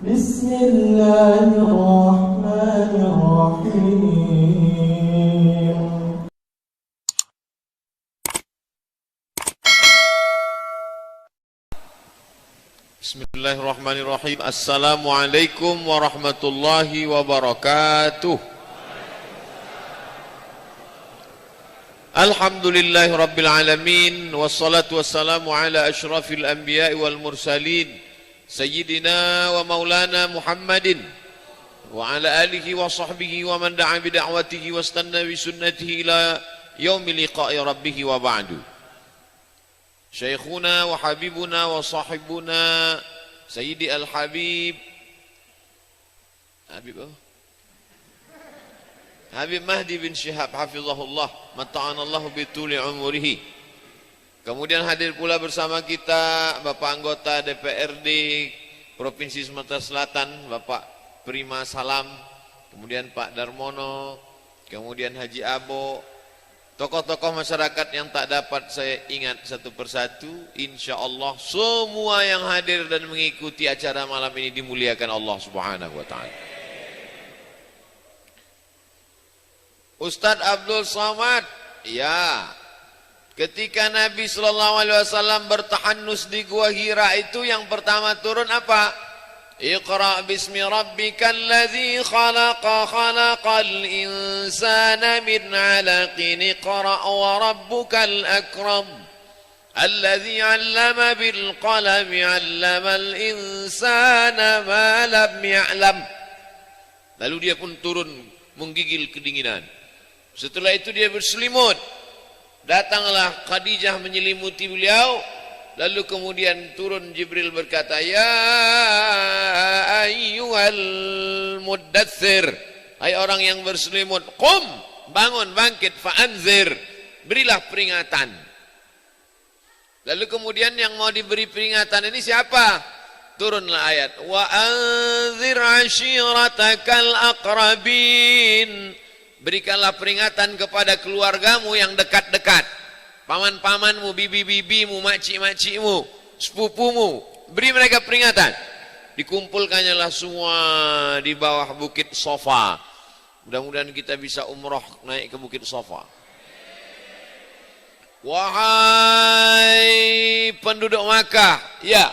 بسم الله الرحمن الرحيم. Bismillahirrahmanirrahim. Assalamualaikum warahmatullahi wabarakatuh. Alhamdulillahi rabbil alamin. Wassalatu wassalamu ala ashrafil anbiya'i wal mursalin Sayyidina wa maulana Muhammadin wa ala alihi wa sahbihi wa man da'a bida'watihi wa istanna bi sunnatihi ila yaumi liqa'i rabbih wa ba'du. Syekhuna wa habibuna wa sahibuna Sayyidi al-Habib Habib Mahdi bin Syihab hafizahullah mata'anallahu bituli umurihi. Kemudian hadir pula bersama kita Bapak anggota DPRD Provinsi Sumatera Selatan Bapak Prima Salam, kemudian Pak Darmono, kemudian Haji Abo, tokoh-tokoh masyarakat yang tak dapat saya ingat satu persatu. Insya Allah semua yang hadir dan mengikuti acara malam ini dimuliakan Allah Subhanahu wa ta'ala. Ustadz Abdul Somad, ya, ketika Nabi SAW bertahannus di Gua Hira itu yang pertama turun apa? Iqra bismi rabbikal ladzi khalaqa khalaqal insana min 'alaqin iqra wa rabbukal akram alladzi 'allama bil qalami 'allamal insana ma lam ya'lam. Lalu dia pun turun menggigil kedinginan. Setelah itu dia berselimut. Datanglah Khadijah menyelimuti beliau. Lalu kemudian turun Jibril berkata, ya ayyuhal muddatsir, hai orang yang berselimut, qum, bangun, bangkit, fa'anzir, berilah peringatan. Lalu kemudian yang mau diberi peringatan ini siapa? Turunlah ayat, wa anzir ashiratakal aqrabin, berikanlah peringatan kepada keluargamu yang dekat-dekat, paman-pamanmu, bibi-bibimu, makcik-makcikmu, sepupumu, beri mereka peringatan. Dikumpulkannya lah semua di bawah bukit Safa. Mudah-mudahan kita bisa umroh naik ke bukit Safa. Wahai penduduk Makkah, ya,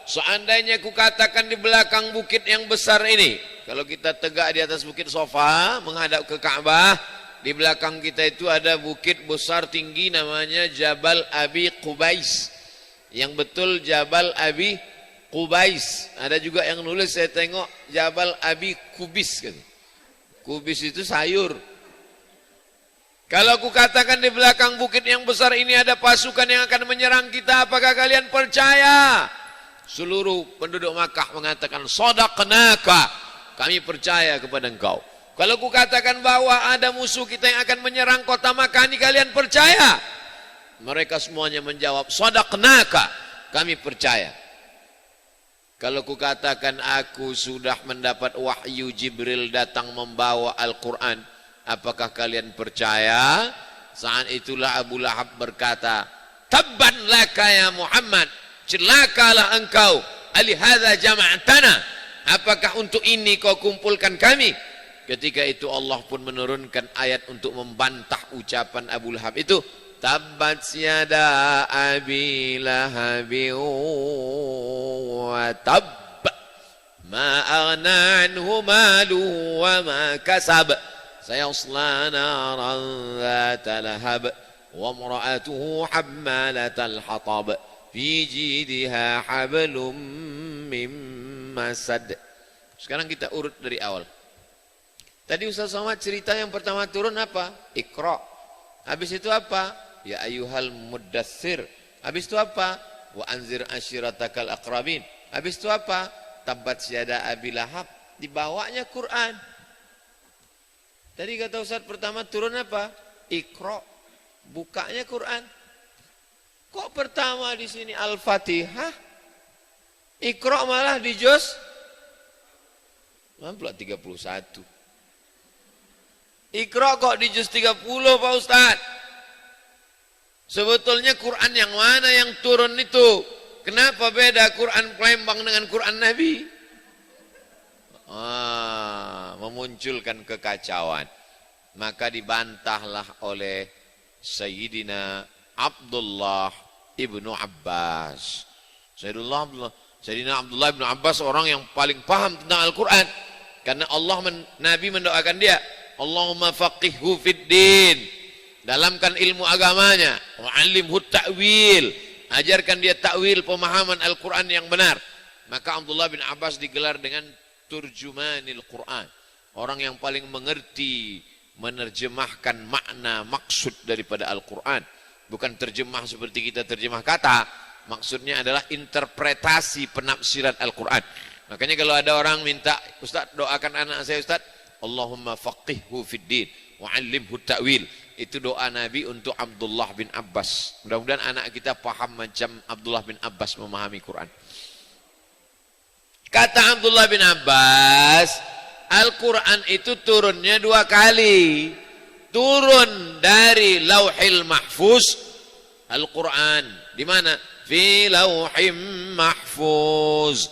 seandainya kukatakan di belakang bukit yang besar ini, kalau kita tegak di atas bukit Safa menghadap ke Ka'bah, di belakang kita itu ada bukit besar tinggi namanya Jabal Abi Qubais. Yang betul Jabal Abi Qubais. Ada juga yang nulis, saya tengok Jabal Abi Kubis kan. Kubis itu sayur. Kalau aku katakan di belakang bukit yang besar ini ada pasukan yang akan menyerang kita, apakah kalian percaya? Seluruh penduduk Makkah mengatakan shadaqnaka, kami percaya kepada engkau. Kalau ku katakan bahwa ada musuh kita yang akan menyerang kota Makkah ini, kalian percaya? Mereka semuanya menjawab shadaqnaka, kami percaya. Kalau ku katakan aku sudah mendapat wahyu Jibril datang membawa Al-Quran, apakah kalian percaya? Saat itulah Abu Lahab berkata, tabban laka ya Muhammad, celakalah engkau, alihadza jama'tana, apakah untuk ini kau kumpulkan kami? Ketika itu Allah pun menurunkan ayat untuk membantah ucapan Abu Lahab itu, tabbat yada abi lahabi wa tab ma aghna anhu malu wa ma kasab sayasla naran dhata lahab wa imra'atuhu hammalatal hatab fi jidha hablum min masad. Sekarang kita urut dari awal. Tadi Ustaz Somad cerita yang pertama turun apa? Iqra. Habis itu apa? Ya ayyuhal muddatsir. Habis itu apa? Wa anzir ashiratakal aqrabin. Habis itu apa? Tabbat yada abi lahab. Dibawanya Quran. Tadi kata Ustaz pertama turun apa? Iqra. Bukanya Quran. Kok pertama di sini Al-Fatihah? Iqra malah di juz 31. Iqra kok di juz 30 Pak Ustaz? Sebetulnya Quran yang mana yang turun itu? Kenapa beda Quran Palembang dengan Quran Nabi? memunculkan kekacauan. Maka dibantahlah oleh Sayyidina Abdullah ibnu Abbas. Sayyidina Abdullah ibnu Abbas orang yang paling paham tentang Al-Quran. Karena Nabi mendoakan dia, Allahumma faqihhu fid din. Dalamkan ilmu agamanya. Wa'allimhu ta'wil. Ajarkan dia ta'wil, pemahaman Al-Quran yang benar. Maka Abdullah bin Abbas digelar dengan turjumanil Quran. Orang yang paling mengerti, menerjemahkan makna, maksud daripada Al-Quran. Bukan terjemah seperti kita terjemah kata. Maksudnya adalah interpretasi penafsiran Al-Quran. Makanya kalau ada orang minta, Ustaz doakan anak saya Ustaz, Allahumma faqihhu fid din wa'allimhu ta'wil. Itu doa Nabi untuk Abdullah bin Abbas. Mudah-mudahan anak kita paham macam Abdullah bin Abbas memahami Quran. Kata Abdullah bin Abbas, Al-Quran itu turunnya 2 kali. Turun dari Lauhil Mahfuz. Al-Quran di mana? Fi Lauhim Mahfuz.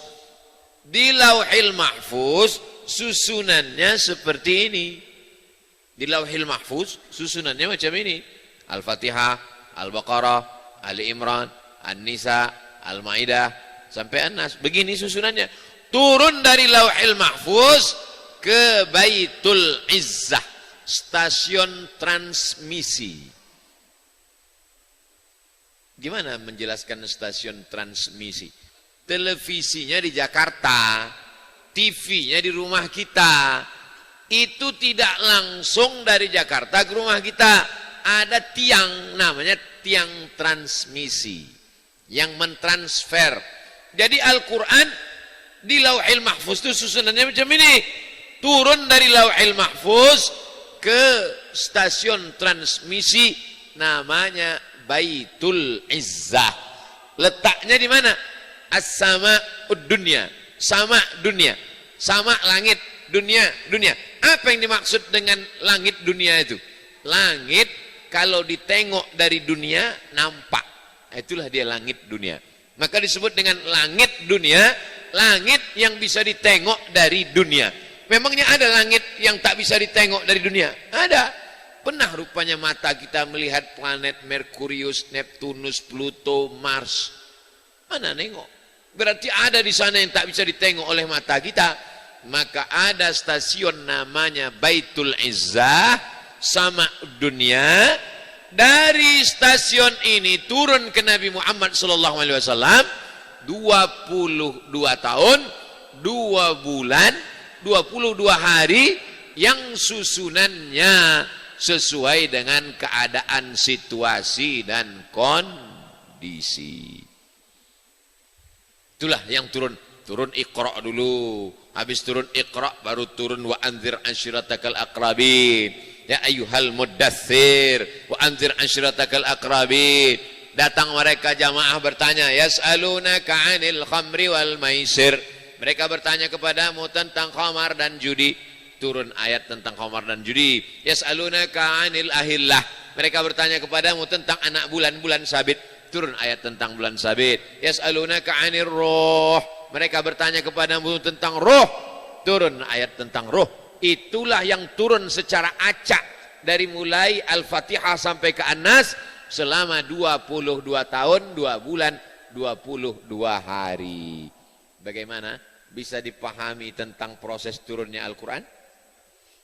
Di Lauhil Mahfuz susunannya seperti ini. Di Lauhil Mahfuz susunannya macam ini. Al-Fatihah, Al-Baqarah, Ali Imran, An-Nisa, Al-Maidah sampai An-Nas. Begini susunannya. Turun dari Lauhil Mahfuz ke Baitul Izzah, stasiun transmisi. Gimana menjelaskan stasiun transmisi? Televisinya di Jakarta, TV-nya di rumah kita. Itu tidak langsung dari Jakarta ke rumah kita. Ada tiang, namanya tiang transmisi yang mentransfer. Jadi Al-Quran di Lauhil Mahfuz itu susunannya macam ini. Turun dari Lauhil Mahfuz ke stasiun transmisi namanya Baitul Izzah. Letaknya di mana? As-sama'ud dunya. Sama dunia. Sama langit, dunia. Apa yang dimaksud dengan langit dunia itu? Langit kalau ditengok dari dunia nampak. Itulah dia langit dunia. Maka disebut dengan langit dunia, langit yang bisa ditengok dari dunia. Memangnya ada langit yang tak bisa ditengok dari dunia? Ada. Pernah rupanya mata kita melihat planet Merkurius, Neptunus, Pluto, Mars. Mana nengok? Berarti ada di sana yang tak bisa ditengok oleh mata kita. Maka ada stasiun namanya Baitul Izzah, sama dunia. Dari stasiun ini turun ke Nabi Muhammad SAW 22 tahun, 2 bulan, 22 hari yang susunannya sesuai dengan keadaan situasi dan kondisi. Itulah yang turun Iqra dulu. Habis turun Iqra baru turun wa anzir ashiratakal aqrabin. Ya ayyuhal muddathir wa anzir ashiratakal aqrabin. Datang mereka jamaah bertanya, yas'alunaka 'anil khamri wal maisir. Mereka bertanya kepadamu tentang khamar dan judi. Turun ayat tentang khamar dan judi. Yas'alunaka 'anil ahillah. Mereka bertanya kepadamu tentang anak bulan sabit. Turun ayat tentang bulan sabit. Yas'alunaka 'anir ruh. Mereka bertanya kepadamu tentang roh. Turun ayat tentang roh. Itulah yang turun secara acak dari mulai Al-Fatihah sampai ke An-Nas selama 22 tahun, 2 bulan, 22 hari. Bagaimana bisa dipahami tentang proses turunnya Al-Quran?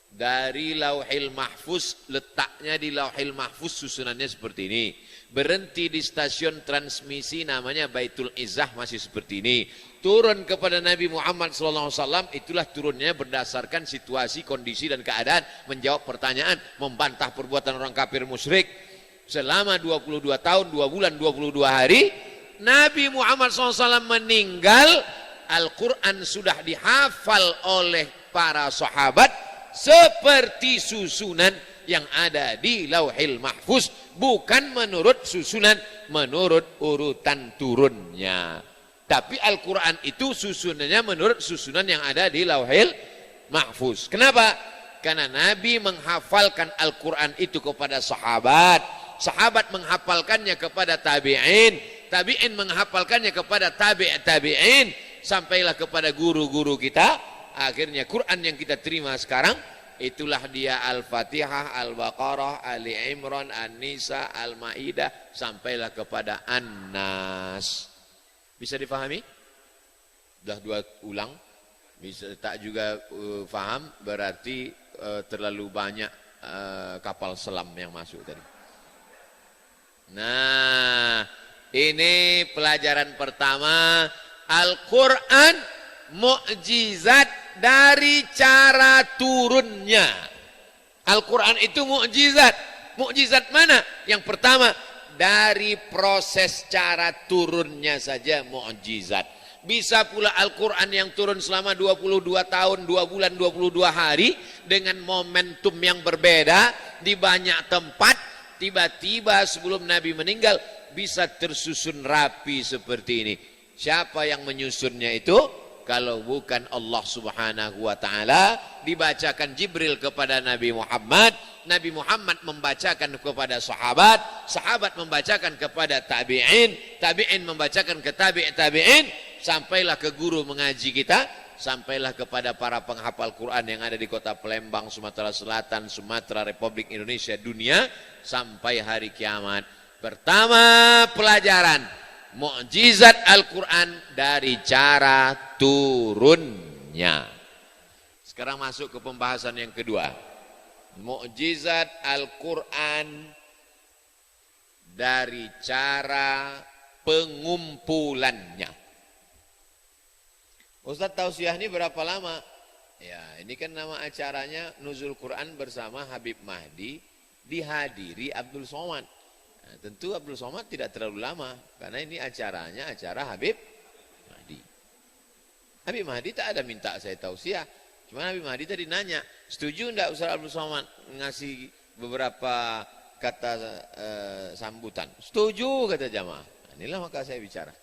Dari Lauhil Mahfuz, letaknya di Lauhil Mahfuz susunannya seperti ini. Berhenti di stasiun transmisi namanya Baitul Izzah masih seperti ini. Turun kepada Nabi Muhammad SAW, itulah turunnya berdasarkan situasi, kondisi dan keadaan, menjawab pertanyaan, membantah perbuatan orang kafir musyrik. Selama 22 tahun, 2 bulan, 22 hari, Nabi Muhammad SAW meninggal, Al-Quran sudah dihafal oleh para sahabat seperti susunan yang ada di Lauhil Mahfuz, bukan menurut susunan, menurut urutan turunnya. Tapi Al-Quran itu susunannya menurut susunan yang ada di Lauhil Mahfuz. Kenapa? Karena Nabi menghafalkan Al-Quran itu kepada sahabat, sahabat menghafalkannya kepada tabi'in, tabi'in menghafalkannya kepada tabi'in, sampailah kepada guru-guru kita Akhirnya Quran yang kita terima sekarang itulah dia Al-Fatihah, Al-Baqarah, Ali Imran, An-Nisa, Al-Maidah sampailah kepada An-Nas. Bisa difahami? Sudah 2 ulang. Bisa tak juga faham berarti terlalu banyak kapal selam yang masuk tadi. Nah, ini pelajaran pertama. Al-Quran mukjizat dari cara turunnya. Al-Quran itu mukjizat. Mukjizat mana? Yang pertama, dari proses cara turunnya saja mukjizat. Bisa pula Al-Quran yang turun selama 22 tahun, 2 bulan, 22 hari dengan momentum yang berbeda di banyak tempat. Tiba-tiba sebelum Nabi meninggal bisa tersusun rapi seperti ini. Siapa yang menyusunnya itu? Kalau bukan Allah Subhanahu wa ta'ala. Dibacakan Jibril kepada Nabi Muhammad, Nabi Muhammad membacakan kepada sahabat, sahabat membacakan kepada tabi'in, tabi'in membacakan ke tabi'in, sampailah ke guru mengaji kita, sampailah kepada para penghafal Quran yang ada di kota Palembang, Sumatera Selatan, Sumatera, Republik Indonesia, dunia, sampai hari kiamat. Pertama pelajaran, mukjizat Al-Quran dari cara turunnya. Sekarang masuk ke pembahasan yang kedua. Mukjizat Al-Quran dari cara pengumpulannya. Ustaz tausiah ini berapa lama? Ya, ini kan nama acaranya Nuzul Quran bersama Habib Mahdi, dihadiri Abdul Somad. Nah, tentu Abdul Somad tidak terlalu lama karena ini acaranya acara Habib Mahdi. Habib Mahdi tak ada minta saya tausiah. Cuma Habib Mahdi tadi nanya, setuju enggak Ustaz Abdul Somad ngasih beberapa kata sambutan? Setuju kata jamaah. Nah, inilah maka saya bicara.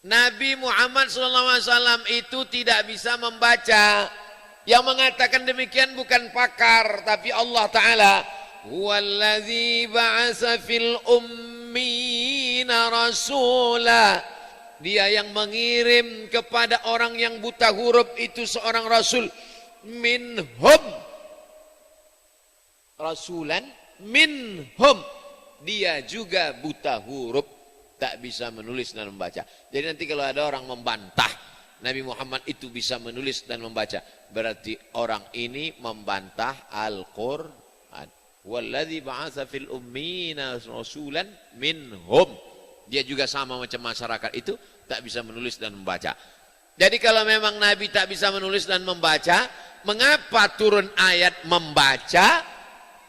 Nabi Muhammad SAW itu tidak bisa membaca. Yang mengatakan demikian bukan pakar, tapi Allah Ta'ala. Huwallazi ba'asa fil ummina rasulah. Dia yang mengirim kepada orang yang buta huruf itu seorang rasul. Minhum. Rasulan minhum. Dia juga buta huruf. Tak bisa menulis dan membaca. Jadi nanti kalau ada orang membantah Nabi Muhammad itu bisa menulis dan membaca, berarti orang ini membantah Al-Quran. Walladzi ba'atsa fil ummina rasulan minhum. Dia juga sama macam masyarakat itu, tak bisa menulis dan membaca. Jadi kalau memang Nabi tak bisa menulis dan membaca, mengapa turun ayat membaca?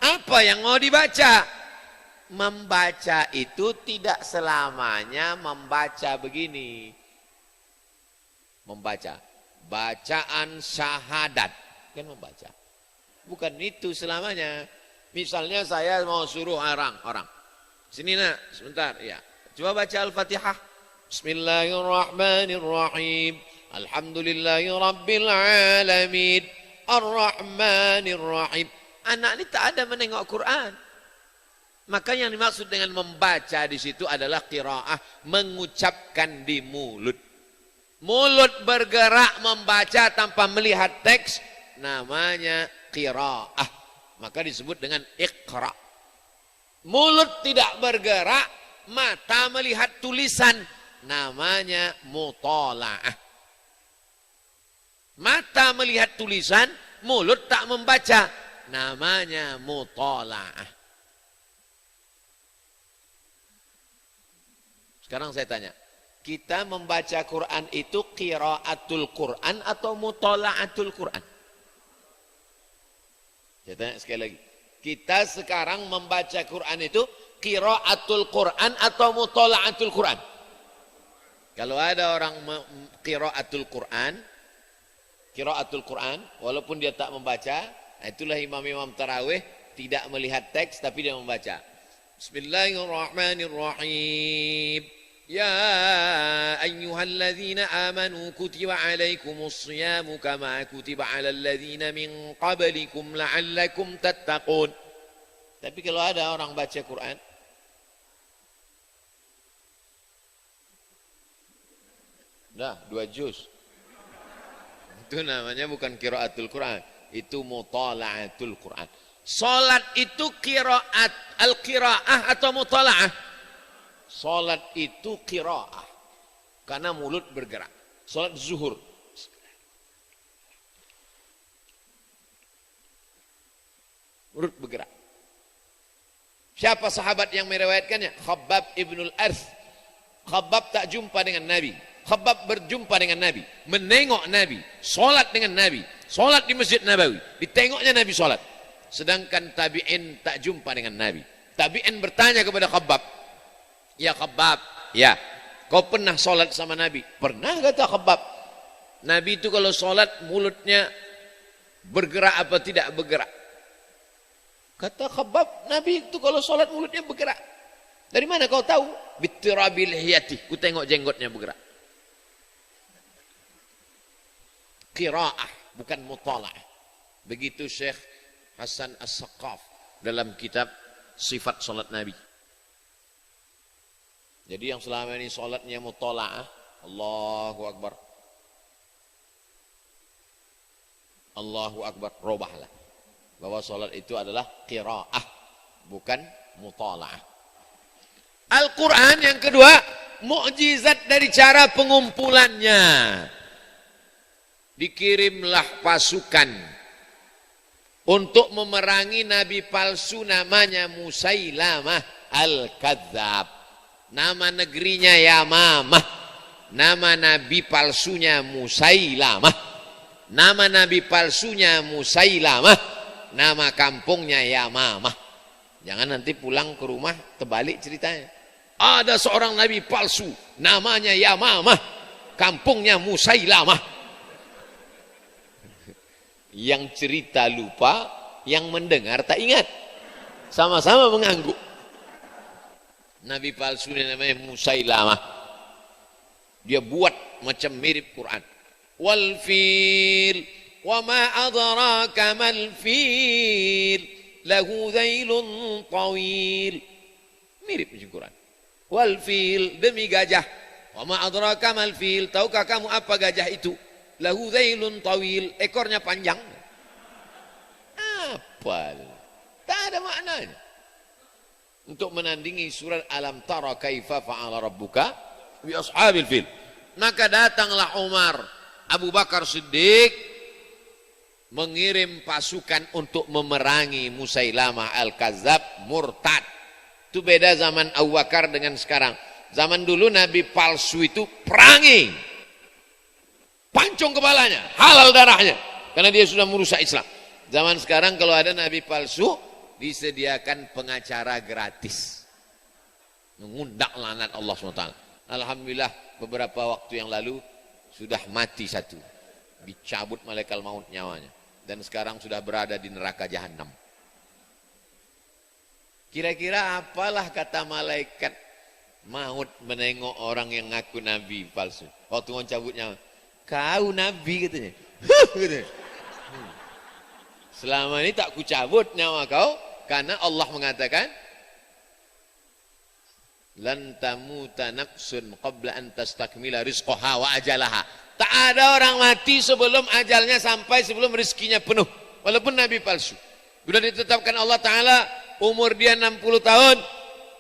Apa yang mau dibaca? Membaca itu tidak selamanya membaca begini. Membaca. Bacaan syahadat. Kan membaca. Bukan itu selamanya. Misalnya saya mau suruh orang. Sini nak, sebentar. Ya. Coba baca Al-Fatihah. Bismillahirrahmanirrahim. Alhamdulillahi Rabbil Alamin. Ar-Rahmanirrahim. Anak ini tak ada menengok Quran. Maka yang dimaksud dengan membaca di situ adalah qiraah, mengucapkan di mulut. Mulut bergerak membaca tanpa melihat teks, namanya qiraah. Maka disebut dengan iqra. Mulut tidak bergerak, mata melihat tulisan, namanya mutalaah. Mata melihat tulisan, mulut tak membaca, namanya mutalaah. Sekarang saya tanya, kita membaca Quran itu qiraatul Quran atau mutalaatul Quran? Saya tanya sekali lagi, kita sekarang membaca Quran itu qiraatul Quran atau mutalaatul Quran? Kalau ada orang qiraatul Quran, walaupun dia tak membaca, itulah imam-imam tarawih, tidak melihat teks tapi dia membaca. Bismillahirrahmanirrahim. Ya ayyuhalladzina amanu kutiba alaikumus siyamu kama kutiba alal ladzina min qablikum la'allakum tattaqun. Tapi kalau ada orang baca Quran, Dah 2 juz. Itu namanya bukan qiraatul Quran, itu mutala'atul Quran. Salat itu qiraat, al-qiraah atau mutala'ah? Salat itu qiraah. Karena mulut bergerak. Salat zuhur. Mulut bergerak. Siapa sahabat yang meriwayatkannya? Khabbab ibnul Arth. Khabbab tak jumpa dengan Nabi. Khabbab berjumpa dengan Nabi, menengok Nabi, solat dengan Nabi, solat di Masjid Nabawi, ditengoknya Nabi solat. Sedangkan tabi'in tak jumpa dengan Nabi. Tabi'in bertanya kepada Khabbab, ya Khabbab, ya, kau pernah solat sama Nabi? Pernah, kata Khabbab. Nabi itu kalau solat mulutnya bergerak apa tidak bergerak? Kata Khabbab, Nabi itu kalau solat mulutnya bergerak. Dari mana kau tahu? Bittirabil hiyati, ku tengok jenggotnya bergerak. Qiraah, bukan mutala'ah. Begitu Syekh Hasan As-Saqaf dalam kitab Sifat Salat Nabi. Jadi yang selama ini salatnya mutala'ah, Allahu Akbar, Allahu Akbar, robahlah bahwa salat itu adalah qiraah, bukan mutala'ah. Al-Quran yang kedua, mukjizat dari cara pengumpulannya. Dikirimlah pasukan untuk memerangi nabi palsu namanya Musailamah Al-Kadzab. Nama negerinya Yamamah. Nama nabi palsunya Musailamah. Nama nabi palsunya Musailamah. Nama kampungnya Yamamah. Jangan nanti pulang ke rumah terbalik ceritanya. Ada seorang nabi palsu namanya Yamamah, kampungnya Musailamah. Yang cerita lupa, yang mendengar tak ingat. Sama-sama mengangguk. Nabi palsu namanya Musailamah. Dia buat macam mirip Quran. Wal fil wa ma adraka mal fil lahu dhailun tawil. Mirip macam Quran. Wal fil, demi gajah. Wa ma adraka mal fil, tahukah kamu apa gajah itu? Lahu dhailun tawil, ekornya panjang. Apa? Tak ada maknanya. Untuk menandingi surat Alam Tara Kaifa Fa'ala Rabbuka bi ashabil fil. Maka datanglah Umar, Abu Bakar Siddiq mengirim pasukan untuk memerangi Musailamah Al-Kadzab murtad. Itu beda zaman Abu Bakar dengan sekarang. Zaman dulu nabi palsu itu perangi. Pancung kepalanya, halal darahnya, karena dia sudah merusak Islam. Zaman sekarang kalau ada nabi palsu, disediakan pengacara gratis, mengundang laknat Allah SWT. Alhamdulillah beberapa waktu yang lalu sudah mati satu, dicabut malaikat maut nyawanya, dan sekarang sudah berada di neraka jahanam. Kira-kira apalah kata malaikat maut menengok orang yang ngaku nabi palsu waktu mau cabut nyawa? Kau nabi katanya. Katanya. Selama ini tak kucabut nyawa kau karena Allah mengatakan lan tamuta nafsun qabla an tastakmila rizqaha wa ajalaha. Tak ada orang mati sebelum ajalnya sampai, sebelum rezekinya penuh, walaupun nabi palsu. Sudah ditetapkan Allah Ta'ala umur dia 60 tahun,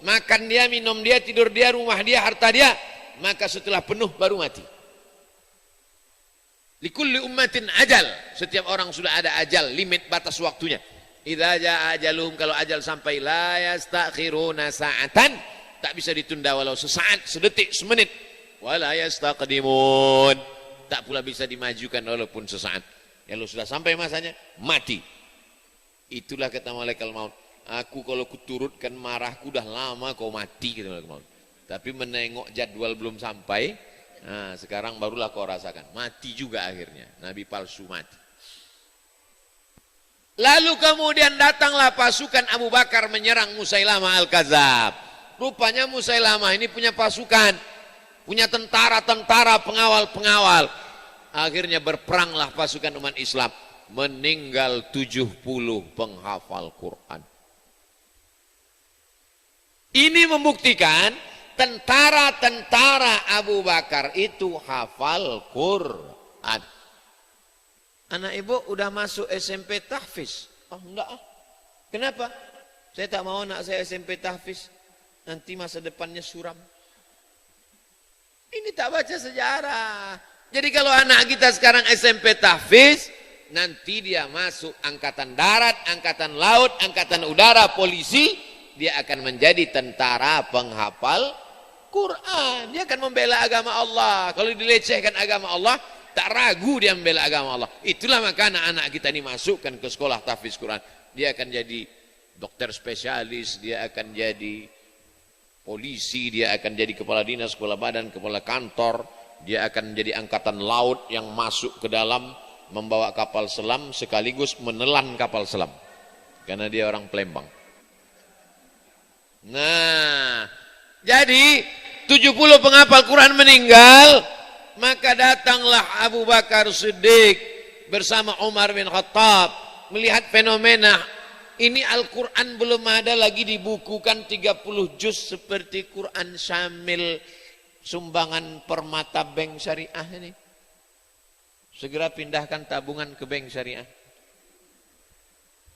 makan dia, minum dia, tidur dia, rumah dia, harta dia, maka setelah penuh baru mati. Likulli ummatin ajal, setiap orang sudah ada ajal, limit batas waktunya. Idza jaa ajaluhum, kalau ajal sampai, la yastakhiruna sa'atan, tak bisa ditunda walau sesaat, sedetik, semenit. Wala yastaqdimun, tak pula bisa dimajukan walaupun sesaat. Kalau sudah sampai masanya, mati. Itulah kata malaikat maut. Aku kalau kuturutkan marahku dah lama kau mati, kata malaikat maut. Tapi menengok jadwal belum sampai, nah sekarang barulah kau rasakan. Mati juga akhirnya, nabi palsu mati. Lalu kemudian datanglah pasukan Abu Bakar menyerang Musailamah Al-Kadzab. Rupanya Musailamah ini punya pasukan, punya tentara-tentara, pengawal-pengawal. Akhirnya berperanglah pasukan umat Islam. Meninggal 70 penghafal Quran. Ini membuktikan tentara-tentara Abu Bakar itu hafal Quran. Anak ibu udah masuk SMP tahfiz. Oh enggak ah. Kenapa? Saya tak mau anak saya SMP tahfiz. Nanti masa depannya suram. Ini tak baca sejarah. Jadi kalau anak kita sekarang SMP tahfiz, nanti dia masuk angkatan darat, angkatan laut, angkatan udara, polisi, dia akan menjadi tentara penghafal Quran. Dia akan membela agama Allah. Kalau dilecehkan agama Allah, tak ragu dia membela agama Allah. Itulah maka anak-anak kita ini masukkan ke sekolah tahfiz Quran. Dia akan jadi dokter spesialis, dia akan jadi polisi, dia akan jadi kepala dinas, kepala badan, kepala kantor, dia akan menjadi angkatan laut yang masuk ke dalam membawa kapal selam sekaligus menelan kapal selam. Karena dia orang Palembang. Nah, jadi 70 penghafal Quran meninggal, maka datanglah Abu Bakar Siddiq bersama Umar bin Khattab melihat fenomena ini. Al-Quran belum ada lagi dibukukan 30 juz seperti Quran Syamil sumbangan Permata Bank Syariah ini. Segera pindahkan tabungan ke bank syariah.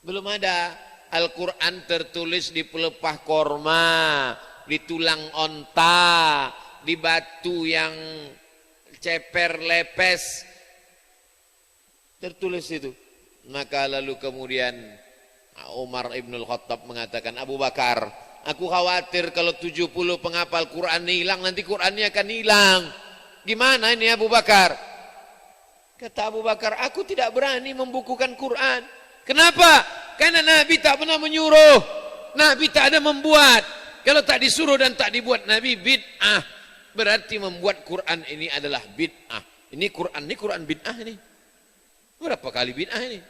Belum ada. Al-Quran tertulis di pelepah korma, di tulang onta, di batu yang ceper lepes. Tertulis itu. Maka lalu kemudian Umar ibn Khattab mengatakan, Abu Bakar, aku khawatir kalau 70 penghafal Quran hilang, nanti Qurannya akan hilang. Gimana ini Abu Bakar? Kata Abu Bakar, aku tidak berani membukukan Quran. Kenapa? Karena Nabi tak pernah menyuruh. Nabi tak ada membuat. Kalau tak disuruh dan tak dibuat Nabi bid'ah. Berarti membuat Quran ini adalah bid'ah. Ini Quran bid'ah ini. Berapa kali bid'ah ini?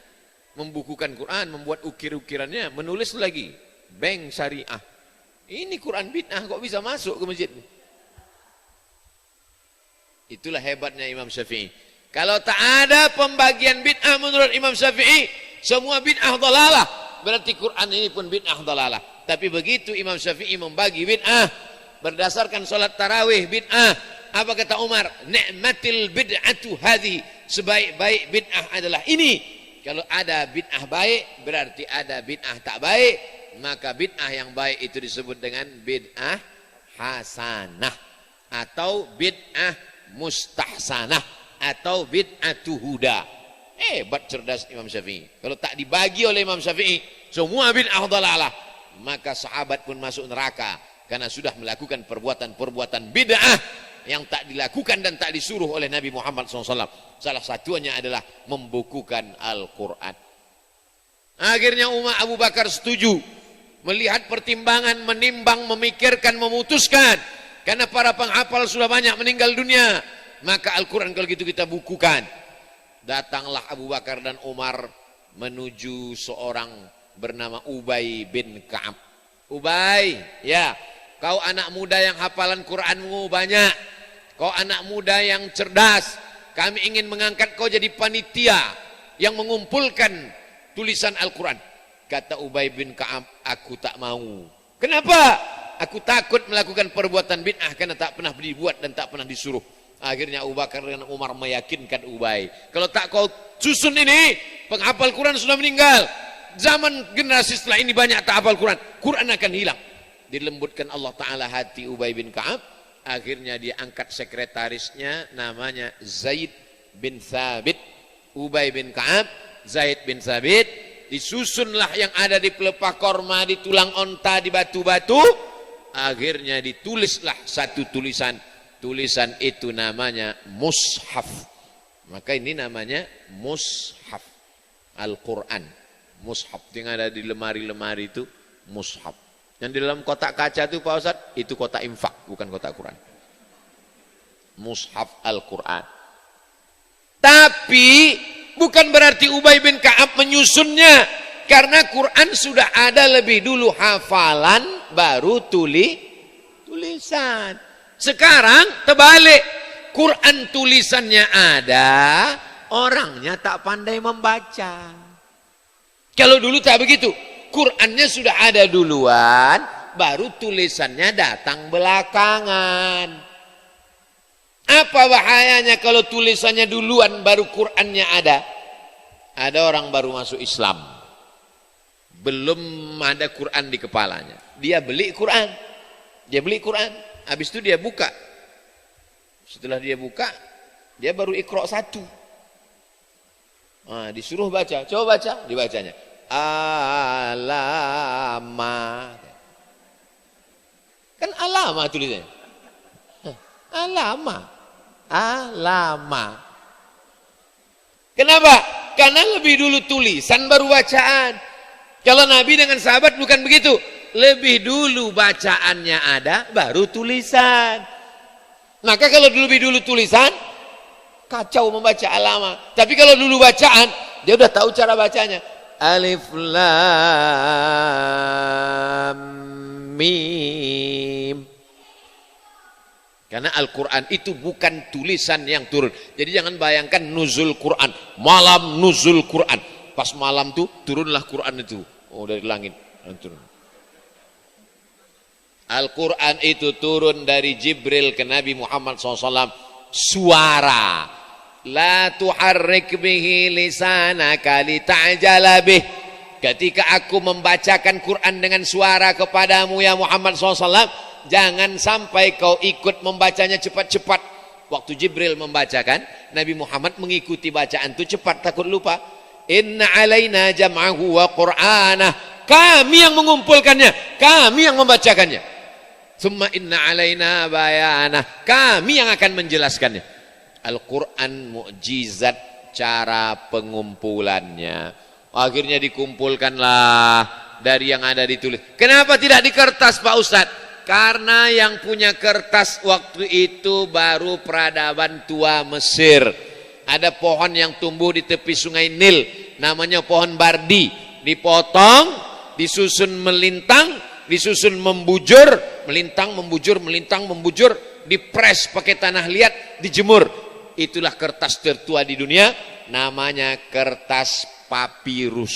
Membukukan Quran, membuat ukir-ukirannya, menulis lagi. Bank syariah. Ini Quran bid'ah, kok bisa masuk ke masjid? Itulah hebatnya Imam Syafi'i. Kalau tak ada pembagian bid'ah menurut Imam Syafi'i, semua bid'ah dalalah. Berarti Quran ini pun bid'ah dalalah. Tapi begitu Imam Syafi'i membagi bid'ah, berdasarkan solat tarawih bid'ah. Apa kata Umar? Ni'matil bid'atu hadhi. Sebaik-baik bid'ah adalah ini. Kalau ada bid'ah baik, berarti ada bid'ah tak baik. Maka bid'ah yang baik itu disebut dengan bid'ah hasanah. Atau bid'ah mustahsanah. Atau bid'atu huda. Hebat cerdas Imam Syafi'i. Kalau tak dibagi oleh Imam Syafi'i, semua bid'ah dalalah, maka sahabat pun masuk neraka. Karena sudah melakukan perbuatan-perbuatan bid'ah yang tak dilakukan dan tak disuruh oleh Nabi Muhammad SAW. Salah satunya adalah membukukan Al-Quran. Akhirnya Abu Bakar setuju. Melihat pertimbangan, menimbang, memikirkan, memutuskan. Karena para penghafal sudah banyak meninggal dunia. Maka Al-Quran kalau gitu kita bukukan. Datanglah Abu Bakar dan Umar menuju seorang bernama Ubay bin Ka'ab. Ubay, ya, kau anak muda yang hafalan Quranmu banyak. Kau anak muda yang cerdas. Kami ingin mengangkat kau jadi panitia yang mengumpulkan tulisan Al-Quran. Kata Ubay bin Ka'ab, aku tak mau. Kenapa? Aku takut melakukan perbuatan bid'ah karena tak pernah dibuat dan tak pernah disuruh. Akhirnya Abu Bakar dan Umar meyakinkan Ubay. Kalau tak kau susun ini, penghafal Quran sudah meninggal. Zaman generasi setelah ini banyak tak hafal Quran. Quran akan hilang. Dilembutkan Allah Ta'ala hati Ubay bin Ka'ab. Akhirnya dia angkat sekretarisnya namanya Zaid bin Thabit. Ubay bin Ka'ab, Zaid bin Thabit. Disusunlah yang ada di pelepah korma, di tulang onta, di batu-batu. Akhirnya ditulislah satu tulisan. Tulisan itu namanya mushaf. Maka ini namanya mushaf Al-Quran. Mushaf yang ada di lemari-lemari itu mushaf. Yang di dalam kotak kaca itu Pak Ustadz, itu kotak infak, bukan kotak Quran. Mushaf Al-Quran. Tapi bukan berarti Ubay bin Ka'ab menyusunnya. Karena Quran sudah ada lebih dulu hafalan, baru tulisan. Sekarang terbalik, Quran tulisannya ada, orangnya tak pandai membaca. Kalau dulu tak begitu, Qurannya sudah ada duluan, baru tulisannya datang belakangan. Apa bahayanya kalau tulisannya duluan baru Qur'annya ada? Ada orang baru masuk Islam, belum ada Quran di kepalanya. Dia beli Quran, habis itu dia buka. Setelah dia buka, dia baru Iqra 1. Nah, disuruh baca, coba baca, dibacanya alama. Kan alama tulisannya. Alama. Kenapa? Karena lebih dulu tulisan baru bacaan. Kalau Nabi dengan sahabat bukan begitu. Lebih dulu bacaannya ada, baru tulisan. Maka kalau lebih dulu tulisan, kacau membaca alama. Tapi kalau dulu bacaan, dia udah tahu cara bacanya. Alif Lam Mim. Karena Al-Quran itu bukan tulisan yang turun. Jadi jangan bayangkan nuzul Quran, malam nuzul Quran. Pas malam tuh turunlah Quran itu. Oh, dari langit turun. Al-Quran itu turun dari Jibril ke Nabi Muhammad SAW. Suara. La tuharrik bihi lisanaka lita'jala bih. Ketika aku membacakan Quran dengan suara kepadamu ya Muhammad SAW, jangan sampai kau ikut membacanya cepat-cepat. Waktu Jibril membacakan, Nabi Muhammad mengikuti bacaan itu cepat, takut lupa. Inna alaina jam'ahu wa qur'anah. Kami yang mengumpulkannya, kami yang membacakannya. Summa inna alaina bayanah. Kami yang akan menjelaskannya. Al-Quran mukjizat cara pengumpulannya. Akhirnya dikumpulkanlah dari yang ada ditulis. Kenapa tidak di kertas Pak Ustadz? Karena yang punya kertas waktu itu baru peradaban tua Mesir. Ada pohon yang tumbuh di tepi sungai Nil, namanya pohon bardi. Dipotong, disusun melintang, disusun membujur, melintang, membujur, dipres pakai tanah liat, dijemur. Itulah kertas tertua di dunia, namanya kertas papirus.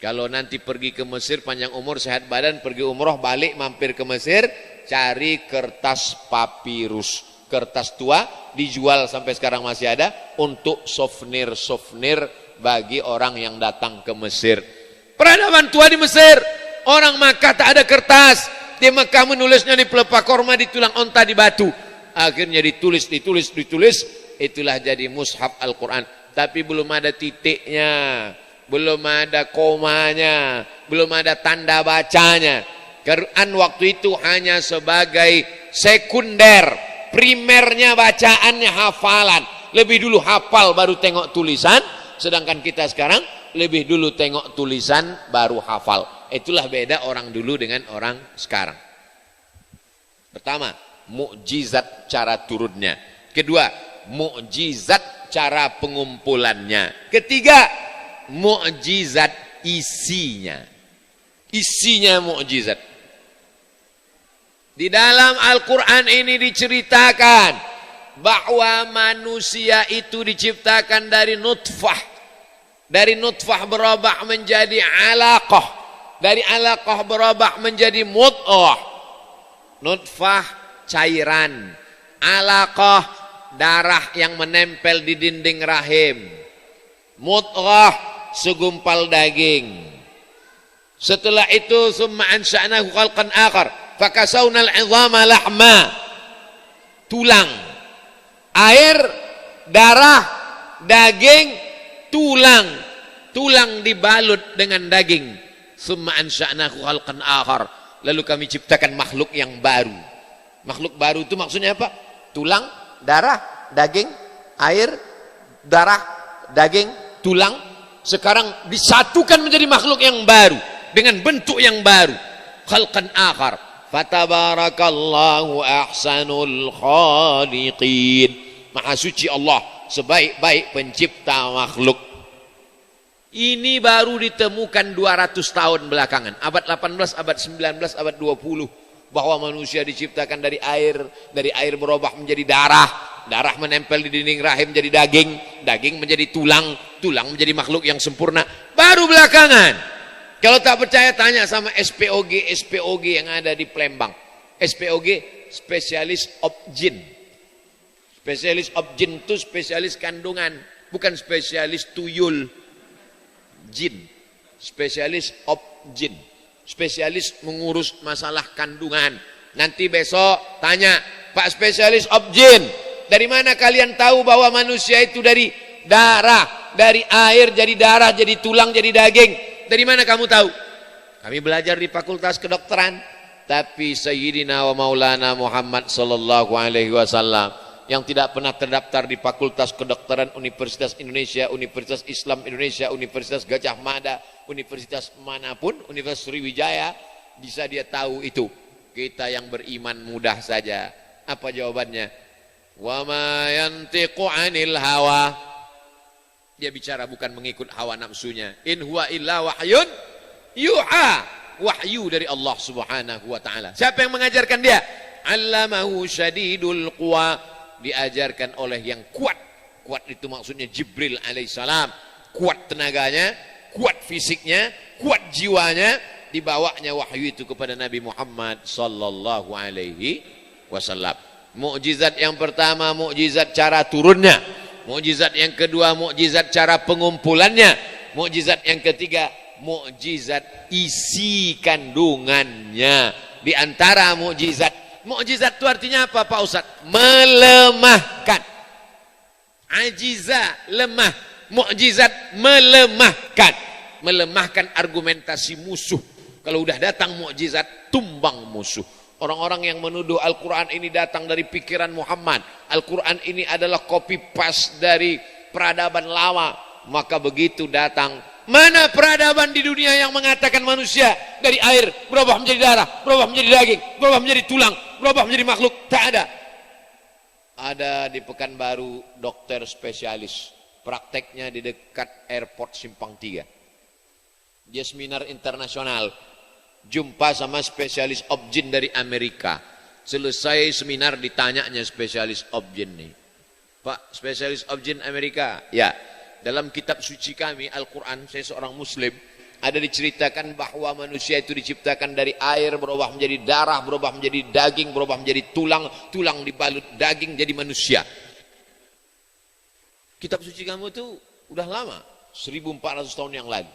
Kalau nanti pergi ke Mesir, panjang umur, sehat badan, pergi umroh, balik, mampir ke Mesir, cari kertas papirus. Kertas tua, dijual sampai sekarang masih ada, untuk souvenir-souvenir bagi orang yang datang ke Mesir. Peradaban tua di Mesir, orang Makkah tak ada kertas. Di Makkah menulisnya di pelepah korma, di tulang onta, di batu. Akhirnya ditulis, itulah jadi mushaf Al-Quran. Tapi belum ada titiknya, belum ada komanya, belum ada tanda bacanya. Quran waktu itu hanya sebagai sekunder, primernya bacaannya hafalan. Lebih dulu hafal baru tengok tulisan, sedangkan kita sekarang lebih dulu tengok tulisan baru hafal. Itulah beda orang dulu dengan orang sekarang. Pertama, mukjizat cara turunnya. Kedua, mukjizat cara pengumpulannya. Ketiga, mukjizat isinya. Isinya mukjizat. Di dalam Al-Quran ini diceritakan bahwa manusia itu diciptakan dari nutfah. Dari nutfah berubah menjadi alaqah. Dari alaqah berubah menjadi mudghah. Nutfah cairan, alaqah darah yang menempel di dinding rahim, mudghah segumpal daging. Setelah itu summa ansha'nahu khalqan akhar fakasawnal 'idhama lahma, tulang, air, darah, daging, tulang, tulang dibalut dengan daging. Summa ansha'nahu khalqan akhar, lalu kami ciptakan makhluk yang baru. Makhluk baru itu maksudnya apa? Tulang, darah, daging, air, darah, daging, tulang. Sekarang disatukan menjadi makhluk yang baru dengan bentuk yang baru. Khalqan akhar. Fatabarakallahu ahsanul khaliqin. Maha suci Allah, sebaik-baik pencipta makhluk. Ini baru ditemukan 200 tahun belakangan. Abad 18, abad 19, abad 20. Bahwa manusia diciptakan dari air berubah menjadi darah, darah menempel di dinding rahim menjadi daging, daging menjadi tulang, tulang menjadi makhluk yang sempurna. Baru belakangan. Kalau tak percaya tanya sama SPOG yang ada di Palembang. SPOG, spesialis obgyn. Spesialis obgyn itu spesialis kandungan, bukan spesialis tuyul. Jin. Spesialis obgyn. Spesialis mengurus masalah kandungan. Nanti besok tanya, Pak spesialis obgyn, dari mana kalian tahu bahwa manusia itu dari darah, dari air jadi darah, jadi tulang, jadi daging? Dari mana kamu tahu? Kami belajar di Fakultas Kedokteran. Tapi Sayyidina wa Maulana Muhammad sallallahu alaihi wasallam yang tidak pernah terdaftar di Fakultas Kedokteran Universitas Indonesia, Universitas Islam Indonesia, Universitas Gajah Mada, universitas manapun, Universitas Sriwijaya, bisa dia tahu itu. Kita yang beriman mudah saja. Apa jawabannya? Wa ma yantiqu 'anil hawa. Dia bicara bukan mengikut hawa nafsunya. In huwa illa wahyun yuha. Wahyu dari Allah Subhanahu wa taala. Siapa yang mengajarkan dia? Allamahu syadidul quwa. Diajarkan oleh yang kuat. Kuat itu maksudnya Jibril alaihissalam. Kuat tenaganya, kuat fisiknya, kuat jiwanya. Dibawanya wahyu itu kepada Nabi Muhammad sallallahu alaihi wasallam. Mukjizat yang pertama, mukjizat cara turunnya. Mukjizat yang kedua, mukjizat cara pengumpulannya. Mukjizat yang ketiga, mukjizat isi kandungannya. Di antara mukjizat itu artinya apa Pak Ustaz? Melemahkan. Ajiza, lemah. Mukjizat melemahkan. Melemahkan argumentasi musuh. Kalau udah datang mukjizat, tumbang musuh. Orang-orang yang menuduh Al-Quran ini datang dari pikiran Muhammad, Al-Quran ini adalah copy paste dari peradaban lama, maka begitu datang, mana peradaban di dunia yang mengatakan manusia dari air berubah menjadi darah, berubah menjadi daging, berubah menjadi tulang, berubah menjadi makhluk? Tak ada. Ada di Pekanbaru dokter spesialis, prakteknya di dekat airport Simpang 3. Dia seminar internasional, jumpa sama spesialis obgyn dari Amerika. Selesai seminar ditanyanya spesialis obgyn nih, Pak spesialis obgyn Amerika, ya dalam kitab suci kami Al-Quran, saya seorang muslim, ada diceritakan bahwa manusia itu diciptakan dari air, berubah menjadi darah, berubah menjadi daging, berubah menjadi tulang, tulang dibalut daging jadi manusia. Kitab suci kamu itu udah lama, 1400 tahun yang lalu.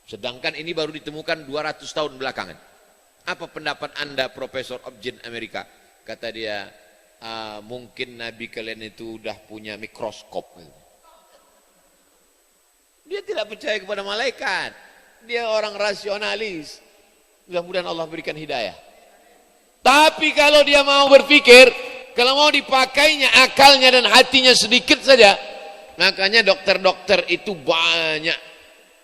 Sedangkan ini baru ditemukan 200 tahun belakangan. Apa pendapat Anda Profesor Obgyn Amerika? Kata dia, mungkin Nabi kalian itu udah punya mikroskop. Dia tidak percaya kepada malaikat. Dia orang rasionalis. Mudah-mudahan Allah berikan hidayah. Tapi kalau dia mau berpikir, kalau mau dipakainya akalnya dan hatinya sedikit saja, makanya dokter-dokter itu banyak.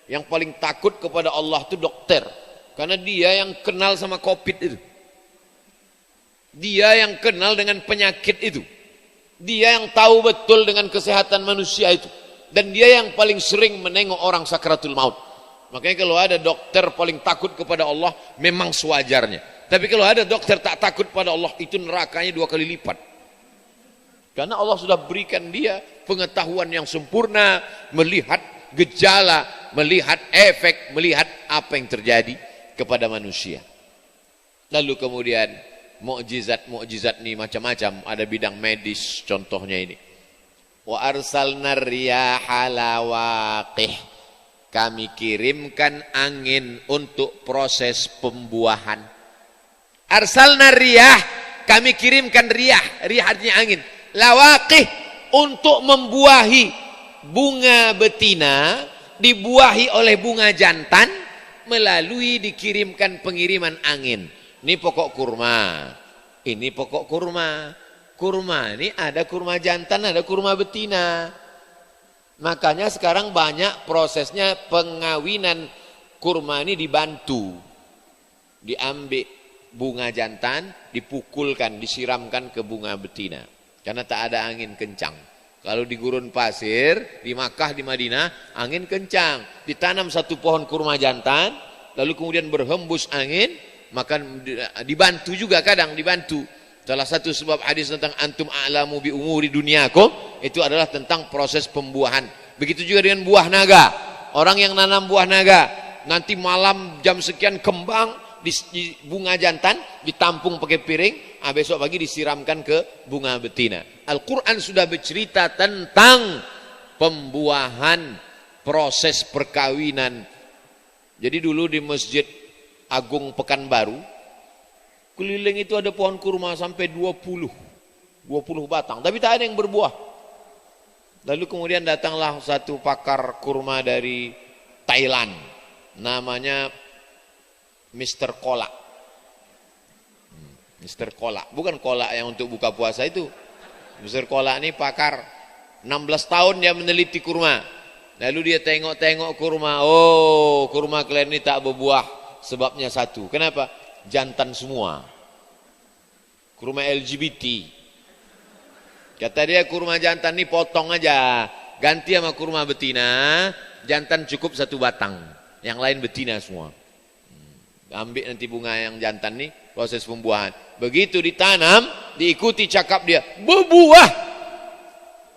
Yang paling takut kepada Allah itu dokter. Karena dia yang kenal sama COVID itu. Dia yang kenal dengan penyakit itu. Dia yang tahu betul dengan kesehatan manusia itu. Dan dia yang paling sering menengok orang sakratul maut. Makanya kalau ada dokter paling takut kepada Allah, memang sewajarnya. Tapi kalau ada dokter tak takut pada Allah, itu nerakanya 2 kali lipat. Karena Allah sudah berikan dia pengetahuan yang sempurna, melihat gejala, melihat efek, melihat apa yang terjadi kepada manusia. Lalu kemudian mukjizat ini macam-macam, ada bidang medis contohnya ini. Wa arsalna riyaha lawaqih. Kami kirimkan angin untuk proses pembuahan. Arsalna riyah, kami kirimkan riyah, riyah artinya angin. Lawaqih, untuk membuahi bunga betina, dibuahi oleh bunga jantan melalui dikirimkan pengiriman angin. Ini pokok kurma, ini pokok kurma. Kurma ini ada kurma jantan, ada kurma betina. Makanya sekarang banyak prosesnya pengawinan kurma ini dibantu. Diambil bunga jantan, dipukulkan, disiramkan ke bunga betina. Karena tak ada angin kencang. Kalau di gurun pasir, di Makkah, di Madinah, angin kencang. Ditanam satu pohon kurma jantan, lalu kemudian berhembus angin, maka dibantu juga kadang, dibantu. Salah satu sebab hadis tentang antum a'lamu bi umuri dunyakum, itu adalah tentang proses pembuahan. Begitu juga dengan buah naga. Orang yang nanam buah naga, nanti malam jam sekian kembang di bunga jantan ditampung pakai piring, besok pagi disiramkan ke bunga betina. Al-Quran sudah bercerita tentang pembuahan proses perkawinan. Jadi dulu di Masjid Agung Pekanbaru, keliling itu ada pohon kurma sampai 20 batang, tapi tak ada yang berbuah. Lalu kemudian datanglah satu pakar kurma dari Thailand, namanya Mr. Kolak. Mr. Kolak, bukan kolak yang untuk buka puasa itu. Mr. Kolak ini pakar, 16 tahun dia meneliti kurma. Lalu dia tengok-tengok kurma, oh kurma kalian ini tak berbuah, sebabnya satu. Kenapa? Jantan semua. Kurma LGBT. Kata dia kurma jantan ini potong aja, ganti sama kurma betina, jantan cukup 1 batang, yang lain betina semua. Ambil nanti bunga yang jantan nih, proses pembuahan. Begitu ditanam, diikuti cakap dia, berbuah.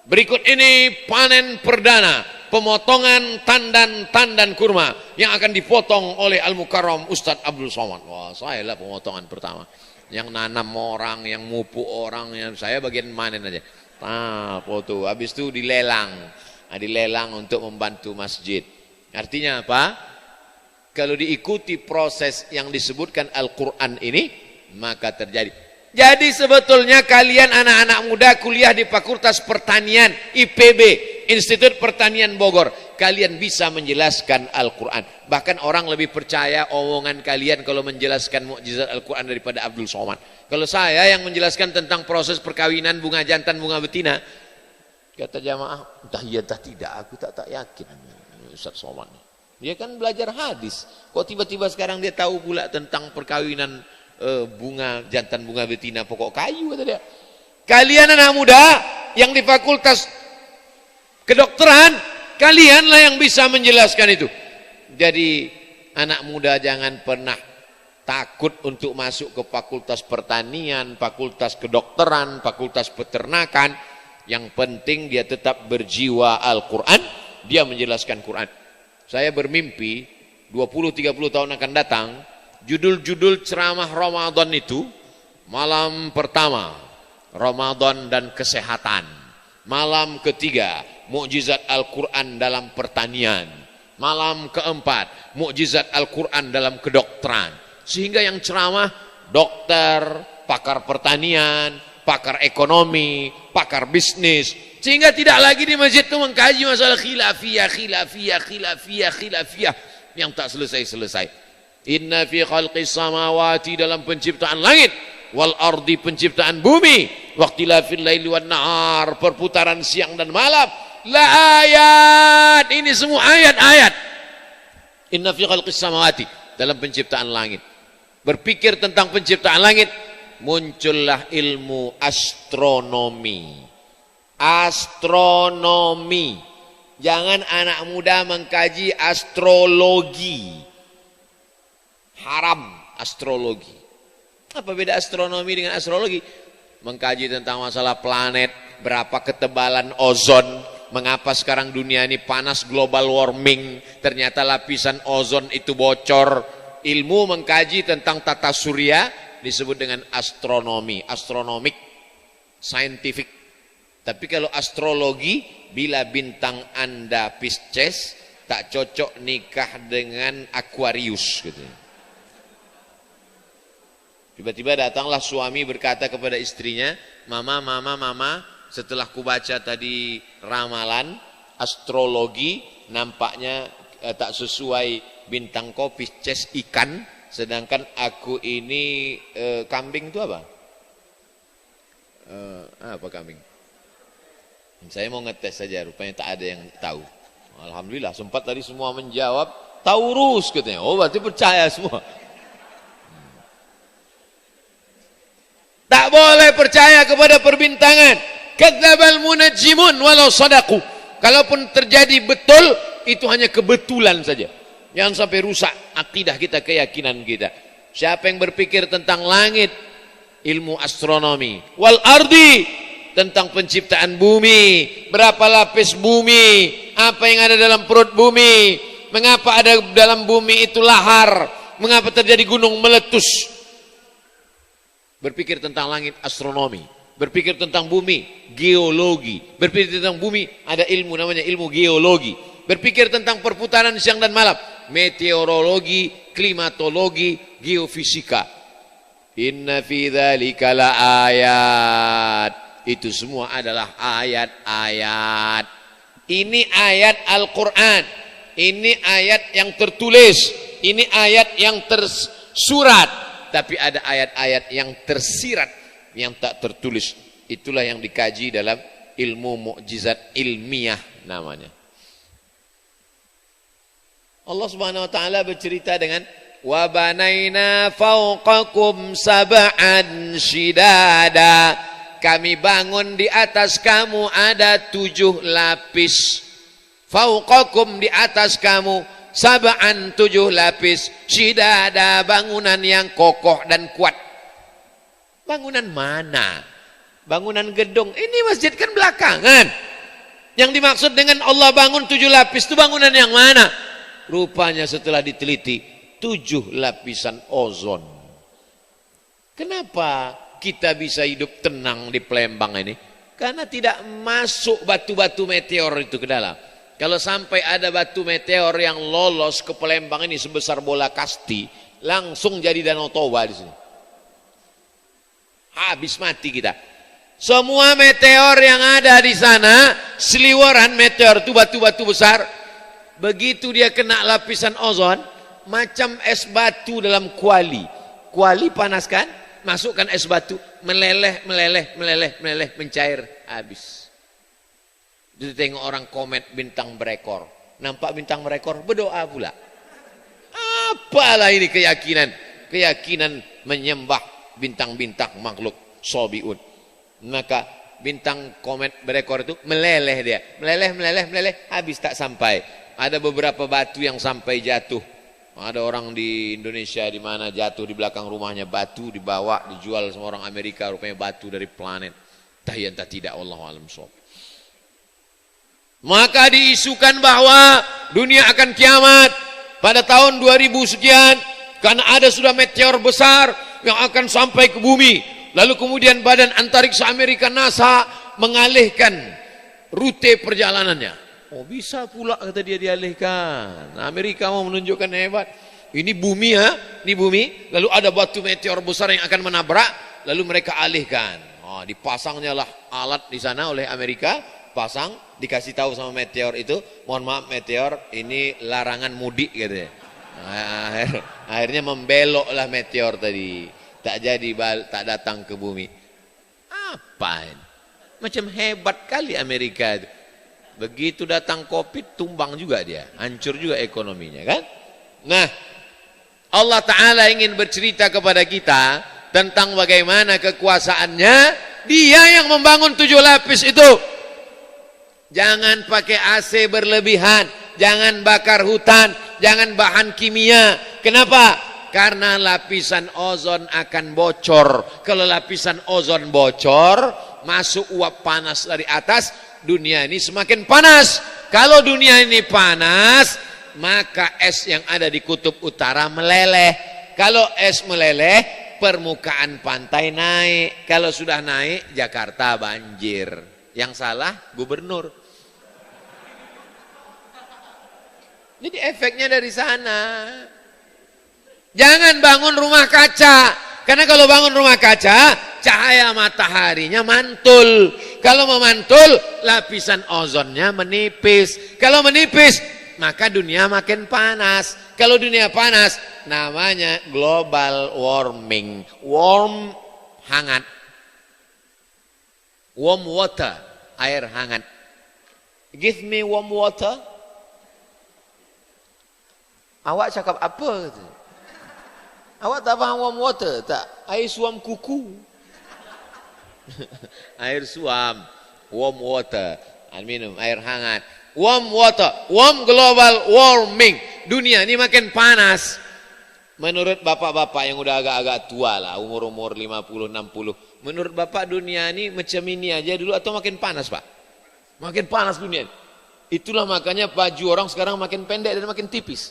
Berikut ini panen perdana, pemotongan tandan kurma yang akan dipotong oleh Al-Mukarram Ustadz Abdul Somad. Wah, saya lah pemotongan pertama. Yang nanam orang, yang mupuk orang, yang saya bagian manen aja. Foto. Habis itu dilelang. Dilelang untuk membantu masjid. Artinya apa? Kalau diikuti proses yang disebutkan Al-Quran ini, maka terjadi. Jadi sebetulnya kalian anak-anak muda kuliah di Fakultas Pertanian IPB, Institut Pertanian Bogor, kalian bisa menjelaskan Al-Quran. Bahkan orang lebih percaya omongan kalian kalau menjelaskan mukjizat Al-Quran daripada Abdul Somad. Kalau saya yang menjelaskan tentang proses perkawinan bunga jantan bunga betina, kata jamaah, entah iya entah tidak, aku tak yakin Ustaz Somad. Dia kan belajar hadis, kok tiba-tiba sekarang dia tahu pula tentang perkawinan bunga jantan bunga betina pokok kayu, kata dia. Kalian anak muda yang di Fakultas Kedokteran, kalianlah yang bisa menjelaskan itu. Jadi anak muda jangan pernah takut untuk masuk ke Fakultas Pertanian, Fakultas Kedokteran, Fakultas Peternakan. Yang penting dia tetap berjiwa Al-Quran, dia menjelaskan Quran. Saya bermimpi 20-30 tahun akan datang, judul-judul ceramah Ramadan itu, malam pertama Ramadan dan kesehatan, malam ketiga mukjizat Al-Quran dalam pertanian, malam keempat mukjizat Al-Quran dalam kedokteran. Sehingga yang ceramah dokter, pakar pertanian, pakar ekonomi, pakar bisnis. Sehingga tidak lagi di masjid itu mengkaji masalah khilafiyah yang tak selesai-selesai. Inna fi khalqis samawati, dalam penciptaan langit, wal ardi, penciptaan bumi, waqtilafil laili wan nahar, perputaran siang dan malam, la ayat, ini semua ayat-ayat. Inna fi khalqis samawati, dalam penciptaan langit. Berpikir tentang penciptaan langit, muncullah ilmu astronomi. Astronomi. Jangan anak muda mengkaji astrologi. Haram astrologi. Apa beda astronomi dengan astrologi? Mengkaji tentang masalah planet, berapa ketebalan ozon, mengapa sekarang dunia ini panas, global warming, ternyata lapisan ozon itu bocor. Ilmu mengkaji tentang tata surya disebut dengan astronomi, astronomik, scientific. Tapi kalau astrologi, bila bintang Anda Pisces, tak cocok nikah dengan Aquarius gitu. Tiba-tiba datanglah suami berkata kepada istrinya, Mama, setelah kubaca tadi ramalan astrologi, nampaknya tak sesuai bintang kau Pisces ikan, sedangkan aku ini kambing itu apa? Apa kambing? Saya mau ngetes saja, rupanya tak ada yang tahu. Alhamdulillah, sempat tadi semua menjawab Taurus katanya. Oh, berarti percaya semua. Tak boleh percaya kepada perbintangan. Kadzdzabal munajjimun walau sadaqu. Kalaupun terjadi betul, itu hanya kebetulan saja. Jangan sampai rusak akidah kita, keyakinan kita. Siapa yang berpikir tentang langit, ilmu astronomi, wal ardi, tentang penciptaan bumi, berapa lapis bumi, apa yang ada dalam perut bumi, Mengapa ada dalam bumi itu lahar? Mengapa terjadi gunung meletus? Berpikir tentang langit, astronomi. Berpikir tentang bumi, geologi. Berpikir tentang bumi, ada ilmu namanya ilmu geologi. Berpikir tentang perputaran siang dan malam, meteorologi, klimatologi, geofisika. Inna fi dzalika laayat. Itu semua adalah ayat-ayat. Ini ayat Al-Quran. Ini ayat yang tertulis. Ini ayat yang tersurat. Tapi ada ayat-ayat yang tersirat, yang tak tertulis. Itulah yang dikaji dalam ilmu mukjizat ilmiah namanya. Allah Subhanahu wa taala bercerita dengan wa banaina fawqakum sab'an shidada. Kami bangun di atas kamu ada 7 lapis. Fauqakum, di atas kamu, sab'an 7 lapis, shidada, bangunan yang kokoh dan kuat. Bangunan mana? Bangunan gedung. Ini masjid kan belakangan. Yang dimaksud dengan Allah bangun 7 lapis itu bangunan yang mana? Rupanya setelah diteliti 7 lapisan ozon. Kenapa kita bisa hidup tenang di Palembang ini? Karena tidak masuk batu-batu meteor itu ke dalam. Kalau sampai ada batu meteor yang lolos ke Palembang ini sebesar bola kasti, langsung jadi Danau Toba di sini. Habis mati kita. Semua meteor yang ada di sana, seliweran meteor itu batu-batu besar, begitu dia kena lapisan ozon, macam es batu dalam kuali. Kuali panas kan? Masukkan es batu, meleleh, mencair, habis. Jadi tengok orang komet bintang berekor. Nampak bintang berekor, berdoa pula. Apalah ini keyakinan? Keyakinan menyembah bintang-bintang makhluk sobiun. Maka bintang komet berekor itu meleleh dia. Meleleh, habis tak sampai. Ada beberapa batu yang sampai jatuh. Ada orang di Indonesia di mana jatuh di belakang rumahnya batu, dibawa, dijual sama orang Amerika, rupanya batu dari planet. Tahyanta tidak, wallahu a'lam shawab. Maka diisukan bahwa dunia akan kiamat pada tahun 2000 sekian karena ada sudah meteor besar yang akan sampai ke bumi. Lalu kemudian Badan Antariksa Amerika NASA mengalihkan rute perjalanannya. Oh, bisa pula kata dia dialihkan. Amerika mau menunjukkan hebat. Ini bumi ya, ini bumi. Lalu ada batu meteor besar yang akan menabrak, lalu mereka alihkan. Oh, dipasangnya lah alat di sana oleh Amerika, pasang, dikasih tahu sama meteor itu, mohon maaf meteor, ini larangan mudik gitu ya. Akhirnya membeloklah meteor tadi, tak jadi tak datang ke bumi. Apa ini? Macam hebat kali Amerika itu. Begitu datang Covid, tumbang juga dia, hancur juga ekonominya kan. Nah, Allah Ta'ala ingin bercerita kepada kita tentang bagaimana kekuasaannya. Dia yang membangun 7 lapis itu. Jangan pakai AC berlebihan, jangan bakar hutan, jangan bahan kimia. Kenapa? Karena lapisan ozon akan bocor. Kalau lapisan ozon bocor, masuk uap panas dari atas, dunia ini semakin panas. Kalau dunia ini panas, maka es yang ada di kutub utara meleleh. Kalau es meleleh, permukaan pantai naik. Kalau sudah naik, Jakarta banjir. Yang salah gubernur. Jadi efeknya dari sana. Jangan bangun rumah kaca. Karena kalau bangun rumah kaca, cahaya mataharinya mantul. Kalau memantul, lapisan ozonnya menipis. Kalau menipis, maka dunia makin panas. Kalau dunia panas, namanya global warming. Warm, hangat. Warm water, air hangat. Give me warm water. Awak cakap apa? Awak tak faham warm water? Tak. Air suam kuku. Air suam. Warm water. Minum air hangat. Warm water. Warm global warming. Dunia ini makin panas. Menurut bapak-bapak yang udah agak-agak tua lah, umur-umur 50, 60. Menurut bapak dunia ini macam ini aja dulu atau makin panas, Pak? Makin panas dunia ini. Itulah makanya baju orang sekarang makin pendek dan makin tipis.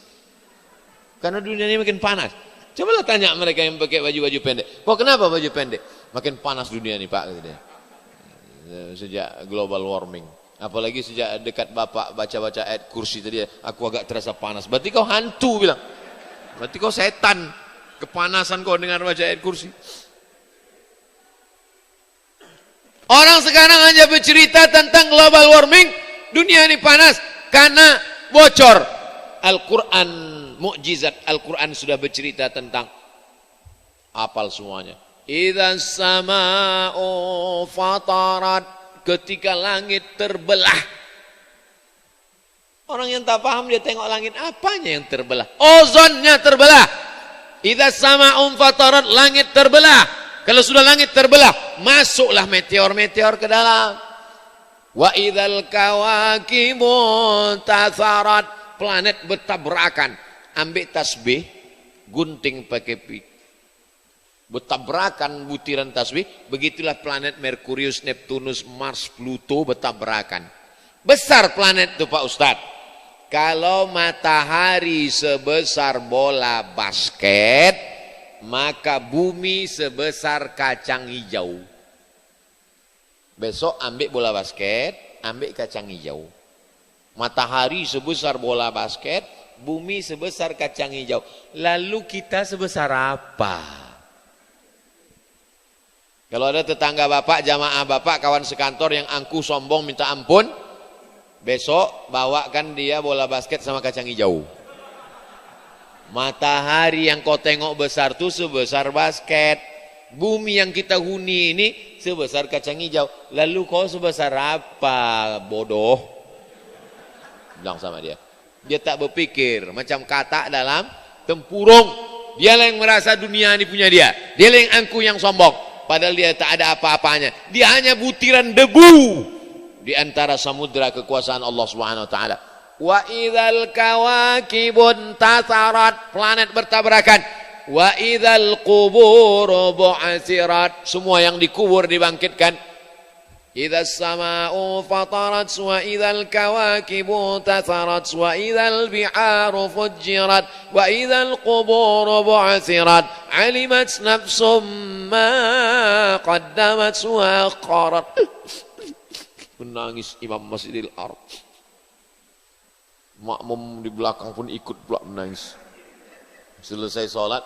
Karena dunia ini makin panas. Cobalah tanya mereka yang pakai baju-baju pendek. Kok kenapa baju pendek? Makin panas dunia ini Pak. Gitu dia. Sejak global warming. Apalagi sejak dekat Bapak baca-baca ayat kursi tadi. Aku agak terasa panas. Berarti kau hantu bilang. Berarti kau setan. Kepanasan kau dengar baca ayat kursi. Orang sekarang hanya bercerita tentang global warming, dunia ini panas karena bocor. Al-Quran, mukjizat Al-Quran sudah bercerita tentang hafal semuanya. Idza sama'u fatarat, ketika langit terbelah. Orang yang tak paham dia tengok langit, apanya yang terbelah? Ozonnya terbelah. Idza sama'u fatarat, langit terbelah. Kalau sudah langit terbelah, masuklah meteor-meteor ke dalam. Wa idzal kawakibu tatharat, planet bertabrakan. Ambil tasbih, gunting pakai pik. Bertabrakan butiran tasbih, begitulah planet Merkurius, Neptunus, Mars, Pluto bertabrakan. Besar planet itu Pak Ustadz. Kalau matahari sebesar bola basket, maka bumi sebesar kacang hijau. Besok ambil bola basket, ambil kacang hijau. Matahari sebesar bola basket, bumi sebesar kacang hijau. Lalu kita sebesar apa? Kalau ada tetangga bapak, jamaah bapak, kawan sekantor yang angkuh sombong minta ampun, besok bawakan dia bola basket sama kacang hijau. Matahari yang kau tengok besar tuh sebesar basket. Bumi yang kita huni ini sebesar kacang hijau. Lalu kau sebesar apa, bodoh? Bilang sama dia. Dia tak berpikir, macam katak dalam tempurung. Dia yang merasa dunia ini punya dia. Dia yang angkuh, yang sombong. Padahal dia tak ada apa-apanya. Dia hanya butiran debu di antara samudra kekuasaan Allah Subhanahu wa taala. Wa idzal kawakibun tatharat, planet bertabrakan. Wa idzal qubur bu'athirat, semua yang dikubur dibangkitkan. Idzas sama'u fatarat wa idzal kawakibu tatharat wa idzal bi'aru fujjirat wa idzal qubur bu'athirat alimat nafsum ma qaddamat wa akharat. Menangis Imam Masjidil Haram. Makmum di belakang pun ikut pula menangis. Selesai sholat,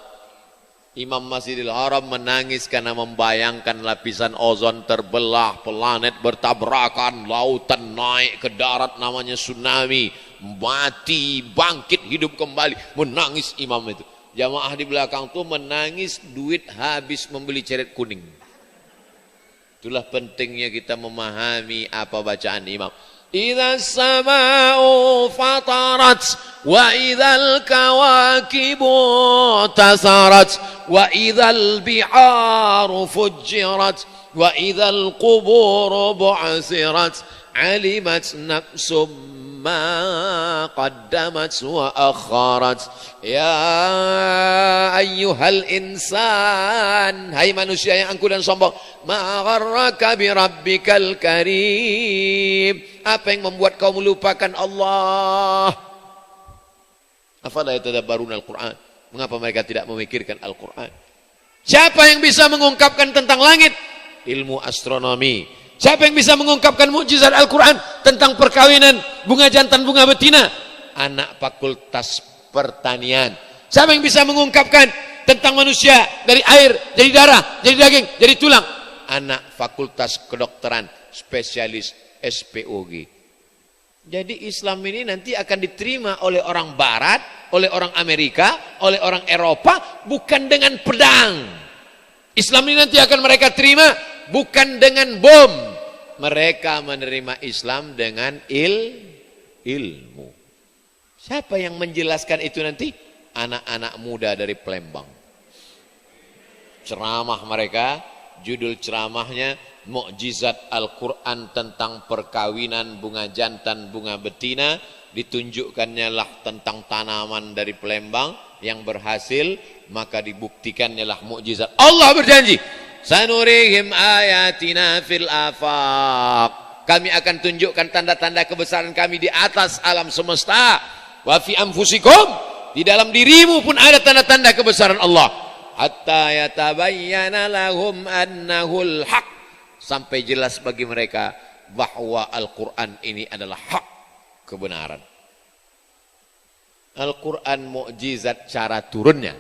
Imam Masjidil Haram menangis karena membayangkan lapisan ozon terbelah, planet bertabrakan, lautan naik ke darat namanya tsunami, mati, bangkit, hidup kembali. Menangis imam itu. Jamaah di belakang tuh menangis, duit habis membeli ceret kuning. Itulah pentingnya kita memahami apa bacaan imam. Idza sama'u fatarat wa idzal kawakibu tasarat wa idzal bi'aru fujjirat wa idzal qubur bu'athirat alimat nafsum ma qaddamat wa akharat. Ya ayyuhal insan, hai manusia yang angkuh dan sombong, ma gharraka bi rabbikal karim, apa yang membuat kau melupakan Allah? Afala yatadabbaruna al-Quran, mengapa mereka tidak memikirkan Al-Quran? Siapa yang bisa mengungkapkan tentang langit? Ilmu astronomi. Siapa yang bisa mengungkapkan mukjizat Al-Quran tentang perkawinan bunga jantan bunga betina? Anak fakultas pertanian. Siapa yang bisa mengungkapkan tentang manusia dari air, jadi darah, jadi daging, jadi tulang? Anak fakultas kedokteran, spesialis SPOG. Jadi Islam ini nanti akan diterima oleh orang Barat, oleh orang Amerika, oleh orang Eropa, bukan dengan pedang. Islam ini nanti akan mereka terima bukan dengan bom. Mereka menerima Islam dengan ilmu. Siapa yang menjelaskan itu nanti? Anak-anak muda dari Palembang. Ceramah mereka, judul ceramahnya Mukjizat Al-Quran tentang perkawinan bunga jantan bunga betina. Ditunjukkannya lah tentang tanaman dari Palembang yang berhasil, maka dibuktikannya lah mukjizat. Allah berjanji, sanurihim ayatina fil afaq, Kami akan tunjukkan tanda-tanda kebesaran kami di atas alam semesta. Wa fi anfusikum, di dalam dirimu pun ada tanda-tanda kebesaran Allah. Hatta yatabayyana lahum annahul haq, sampai jelas bagi mereka bahwa Al-Quran ini adalah hak, kebenaran. Al-Quran mukjizat cara turunnya,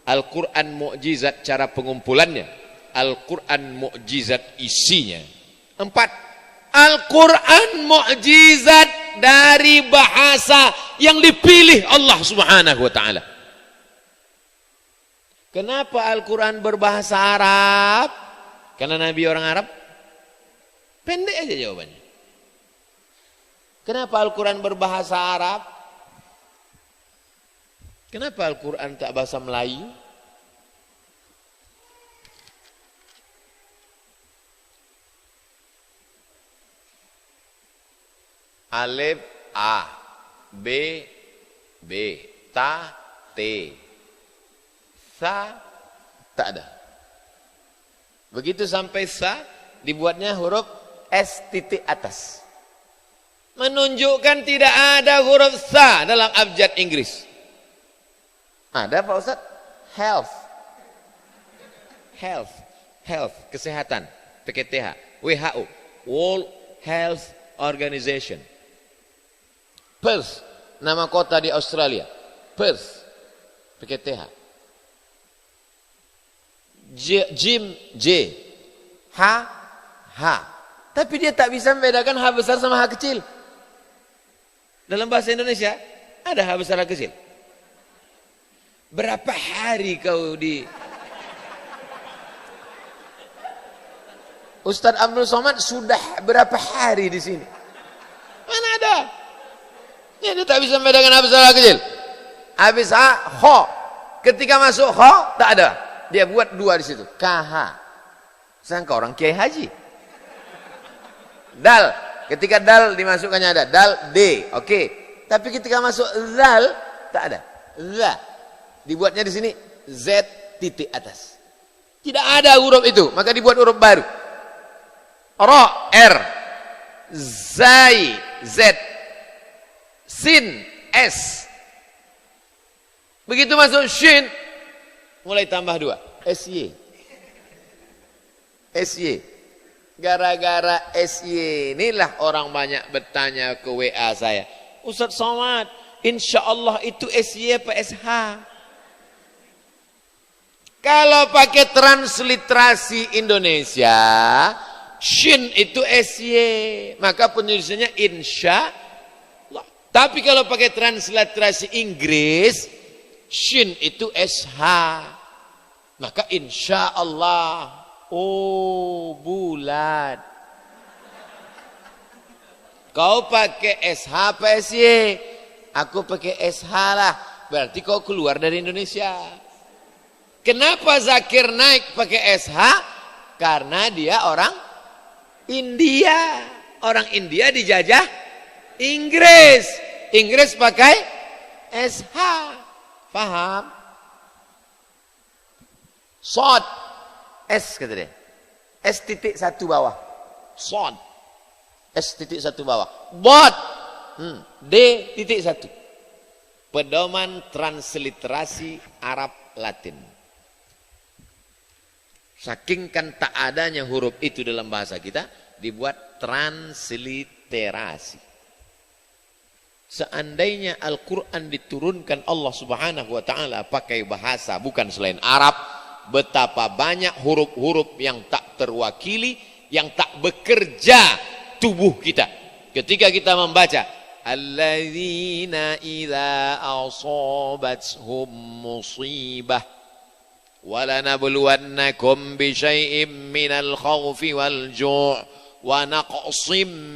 Al-Quran mukjizat cara pengumpulannya, Al-Quran mukjizat isinya. 4. Al-Quran mukjizat dari bahasa yang dipilih Allah Subhanahu wa taala. Kenapa Al-Quran berbahasa Arab? Karena Nabi orang Arab? Pendek aja jawabannya. Kenapa Al-Quran berbahasa Arab? Kenapa Al-Quran tak bahasa Melayu? Alif A, B, B, Ta, T, Sa, tak ada. Begitu sampai Sa, dibuatnya huruf S titik atas. Menunjukkan tidak ada huruf Sa dalam abjad Inggris. Ada Pak Ustaz? Health. Health. Health. Kesehatan. PKTH. WHO. World Health Organization. Perth. Nama kota di Australia. Perth. PKTH. Jim. J. H. H. Tapi dia tak bisa membedakan H besar sama H kecil. Dalam bahasa Indonesia ada H besar H kecil. Berapa hari kau di Ustadz Abdul Somad sudah berapa hari di sini? Mana ada? Ya, dia tak bisa membedakan H besar H kecil. Habis H, Kho. Ketika masuk Kho tak ada. Dia buat 2 di situ. KH. Sangka orang Kiai Haji. Dal. Ketika dal dimasukkannya ada. Dal, D. Oke. Tapi ketika masuk zal, tak ada. Za. Dibuatnya di sini Z titik atas. Tidak ada huruf itu, maka dibuat huruf baru. Ra, R. Zai, Z. Sin, S. Begitu masuk shin, mulai tambah 2. SY. SY. Gara-gara SY inilah orang banyak bertanya ke WA saya. Ustaz Somad, insya Allah itu SY apa SH? Kalau pakai transliterasi Indonesia, shin itu SY, maka penulisannya insya Allah. Tapi kalau pakai transliterasi Inggris, shin itu SH, maka insya Allah. Oh, bulat. Kau pakai SH apa SY? Aku pakai SH lah. Berarti kau keluar dari Indonesia. Kenapa Zakir naik pakai SH? Karena dia orang India. Orang India dijajah Inggris. Inggris pakai SH. Paham? Sod. S kata dia. S titik 1 bawah. Sod. S titik 1 bawah. Bot. D titik 1. Pedoman transliterasi Arab Latin. Saking kan tak adanya huruf itu dalam bahasa kita, dibuat transliterasi. Seandainya Al-Quran diturunkan Allah Subhanahu wa ta'ala pakai bahasa bukan selain Arab, betapa banyak huruf-huruf yang tak terwakili, yang tak bekerja tubuh kita. Ketika kita membaca alladzina idza asabathum musibah وَلَنَبْلُوَنَّكُمْ بِشَيْءٍ مِّنَ الْخَوْفِ وَالْجُوعِ وَنَقْصٍ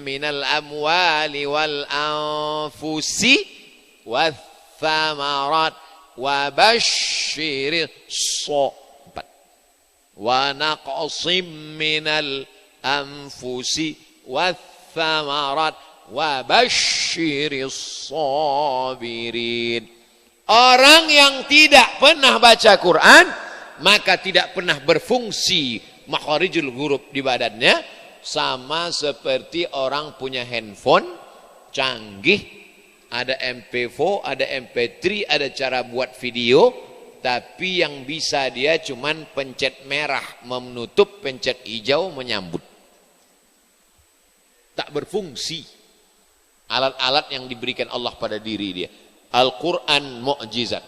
مِّنَ الْأَمْوَالِ وَالْأَنفُسِ وَالثَّمَرَاتِ وَبَشِّرِ الصَّابِرِينَ وَنَقْصٍ مِّنَ الْأَنفُسِ وَالثَّمَرَاتِ وَبَشِّرِ الصَّابِرِينَ. Orang yang tidak pernah baca Quran, maka tidak pernah berfungsi makharijul huruf di badannya, sama seperti orang punya handphone canggih, ada MP4, ada MP3, ada cara buat video, tapi yang bisa dia cuman pencet merah menutup, pencet hijau menyambut. Tak berfungsi alat-alat yang diberikan Allah pada diri dia. Al-Quran mukjizat.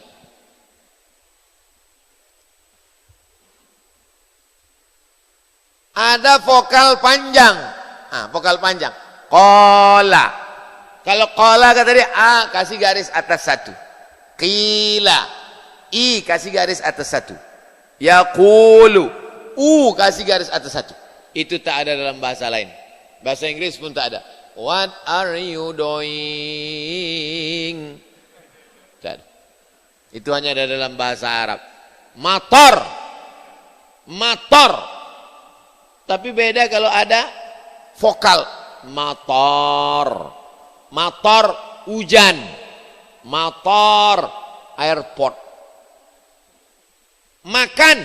Ada vokal panjang. Vokal panjang. Qala. Kalau qala kata dia A kasih garis atas satu. Qila. I kasih garis atas satu. Yaqulu. U kasih garis atas satu. Itu tak ada dalam bahasa lain. Bahasa Inggris pun tak ada. What are you doing? Tak ada. Itu hanya ada dalam bahasa Arab. Mator. Mator. Tapi beda kalau ada vokal. Mator. Mator hujan. Mator airport. Makan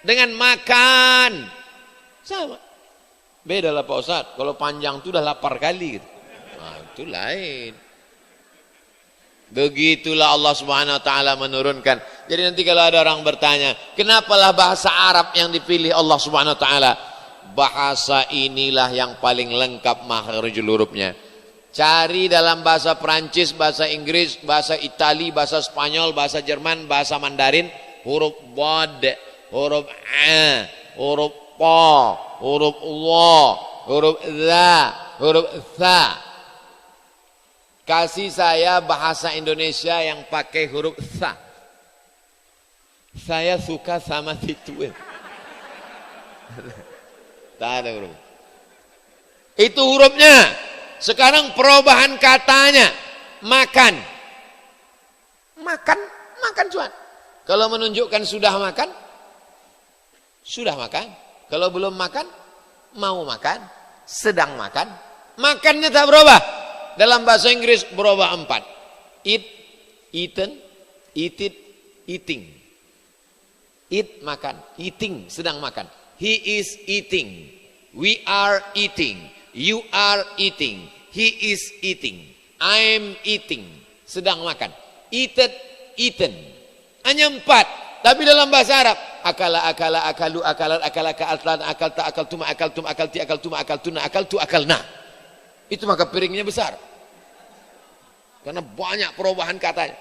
dengan makan sama. Beda lah Pak Ustadz. Kalau panjang itu udah lapar kali. Itu lain. Begitulah Allah Subhanahu wa taala menurunkan. Jadi nanti kalau ada orang bertanya, kenapalah bahasa Arab yang dipilih Allah Subhanahu wa taala? Bahasa inilah yang paling lengkap makhrajul hurufnya. Cari dalam bahasa Perancis, bahasa Inggris, bahasa Itali, bahasa Spanyol, bahasa Jerman, bahasa Mandarin, huruf bod, huruf a, huruf po, huruf wa, huruf za, huruf tha. Kasih saya bahasa Indonesia yang pakai huruf tha. Saya suka sama situ. Tak ada huruf. Itu hurufnya. Sekarang perubahan katanya. Makan. Makan, makan cuan. Kalau menunjukkan sudah makan, sudah makan. Kalau belum makan, mau makan, sedang makan. Makannya tak berubah. Dalam bahasa Inggris berubah 4. Eat, eaten, eat it, eating. Eat, makan. Eating, sedang makan. He is eating. We are eating. You are eating. He is eating. I'm eating. Sedang makan. Eated, eaten. Hanya 4. Tapi dalam bahasa Arab, akala, akala, akalu, akalat, akalaka, atlan, akalta, akaltuma, akaltum, akalti, akaltuma, akaltuna, akaltu, akalna. Itu maka piringnya besar. Karena banyak perubahan katanya.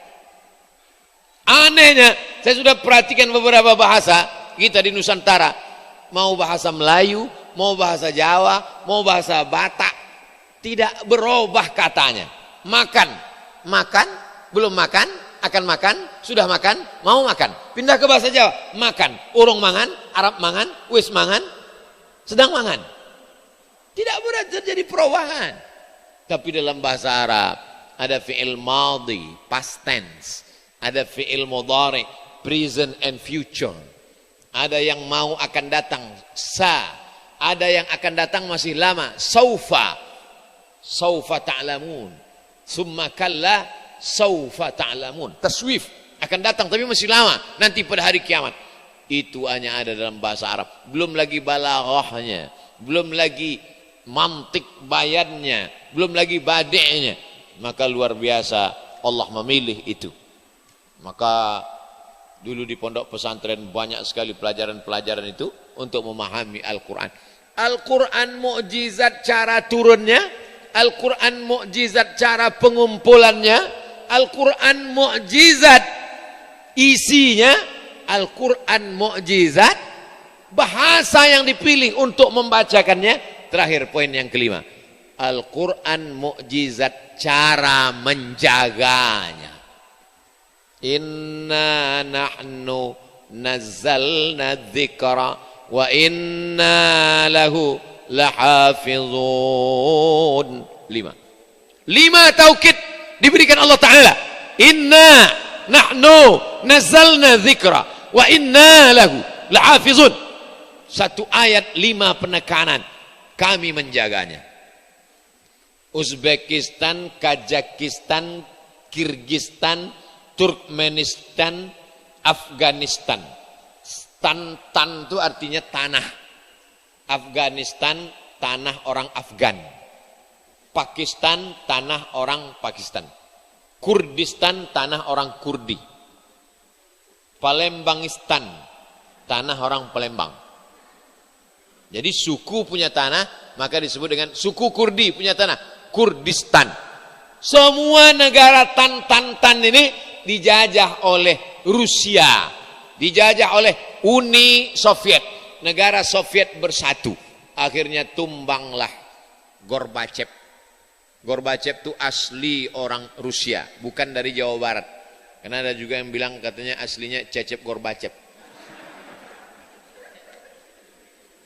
Anehnya, saya sudah perhatikan beberapa bahasa kita di Nusantara. Mau bahasa Melayu, mau bahasa Jawa, mau bahasa Batak. Tidak berubah katanya. Makan, makan, belum makan, akan makan, sudah makan, mau makan. Pindah ke bahasa Jawa, makan, urung mangan, Arab mangan, wis mangan, sedang mangan. Tidak berat terjadi perubahan. Tapi dalam bahasa Arab ada fi'il madhi, past tense, ada fi'il mudhari, present and future. Ada yang mau akan datang, sa. Ada yang akan datang masih lama, saufa. Saufa ta'lamun. Summa kalla saufa ta'lamun. Taswif akan datang tapi masih lama, nanti pada hari kiamat. Itu hanya ada dalam bahasa Arab. Belum lagi balaghahnya, belum lagi mantik bayannya, belum lagi badi'nya. Maka luar biasa Allah memilih itu. Maka dulu di pondok pesantren banyak sekali pelajaran-pelajaran itu untuk memahami Al-Quran. Al-Quran mukjizat cara turunnya, Al-Quran mukjizat cara pengumpulannya, Al-Quran mukjizat isinya, Al-Quran mukjizat bahasa yang dipilih untuk membacakannya. Terakhir poin yang kelima, Al-Quran mukjizat cara menjaganya. Inna nahnu nazzalna dzikra wa inna lahu lahafizun. 5 taukid diberikan Allah Ta'ala. Inna nahnu nazzalna dzikra wa inna lahu lahafizun. 1 ayat 5 penekanan. Kami menjaganya. Uzbekistan, Kazakhstan, Kirgistan, Turkmenistan, Afghanistan. Tan itu artinya tanah. Afghanistan, tanah orang Afgan. Pakistan, tanah orang Pakistan. Kurdistan, tanah orang Kurdi. Palembangistan, tanah orang Palembang. Jadi suku punya tanah, maka disebut dengan suku Kurdi punya tanah, Kurdistan. Semua negara tan ini dijajah oleh Rusia, dijajah oleh Uni Soviet. Negara Soviet bersatu. Akhirnya tumbanglah Gorbachev. Gorbachev itu asli orang Rusia, bukan dari Jawa Barat. Karena ada juga yang bilang katanya aslinya Cecep Gorbachev.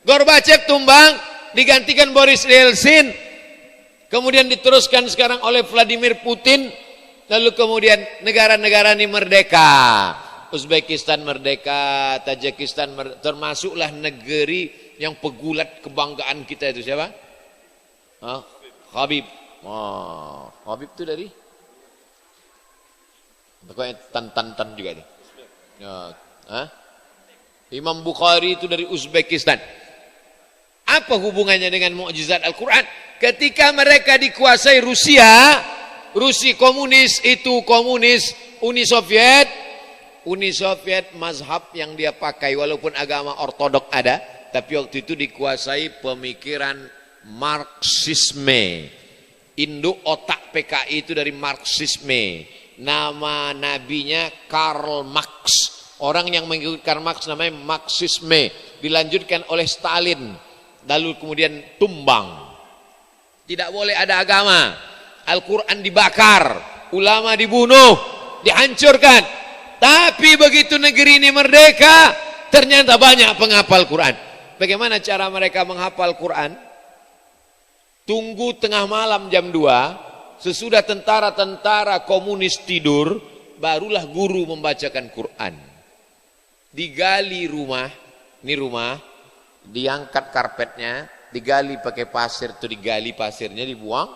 Gorbachev tumbang, digantikan Boris Yeltsin, kemudian diteruskan sekarang oleh Vladimir Putin, lalu kemudian negara-negara ini merdeka. Uzbekistan merdeka, Tajikistan merdeka, termasuklah negeri yang pegulat kebanggaan kita itu siapa? Habib. Habib itu dari? Pokoknya tan juga nih. Imam Bukhari itu dari Uzbekistan. Apa hubungannya dengan mukjizat Al-Quran? Ketika mereka dikuasai Rusia komunis, itu komunis, Uni Soviet mazhab yang dia pakai walaupun agama ortodok ada, tapi waktu itu dikuasai pemikiran Marxisme. Induk otak PKI itu dari Marxisme. Nama nabinya Karl Marx. Orang yang mengikuti Karl Marx namanya Marxisme. Dilanjutkan oleh Stalin. Lalu kemudian tumbang. Tidak boleh ada agama. Al-Quran dibakar. Ulama dibunuh. Dihancurkan. Tapi begitu negeri ini merdeka, ternyata banyak penghafal Quran. Bagaimana cara mereka menghafal Quran? Tunggu tengah malam jam 2, sesudah tentara-tentara komunis tidur, barulah guru membacakan Quran. Digali rumah, ini rumah, diangkat karpetnya, digali pakai pasir, itu digali pasirnya, dibuang,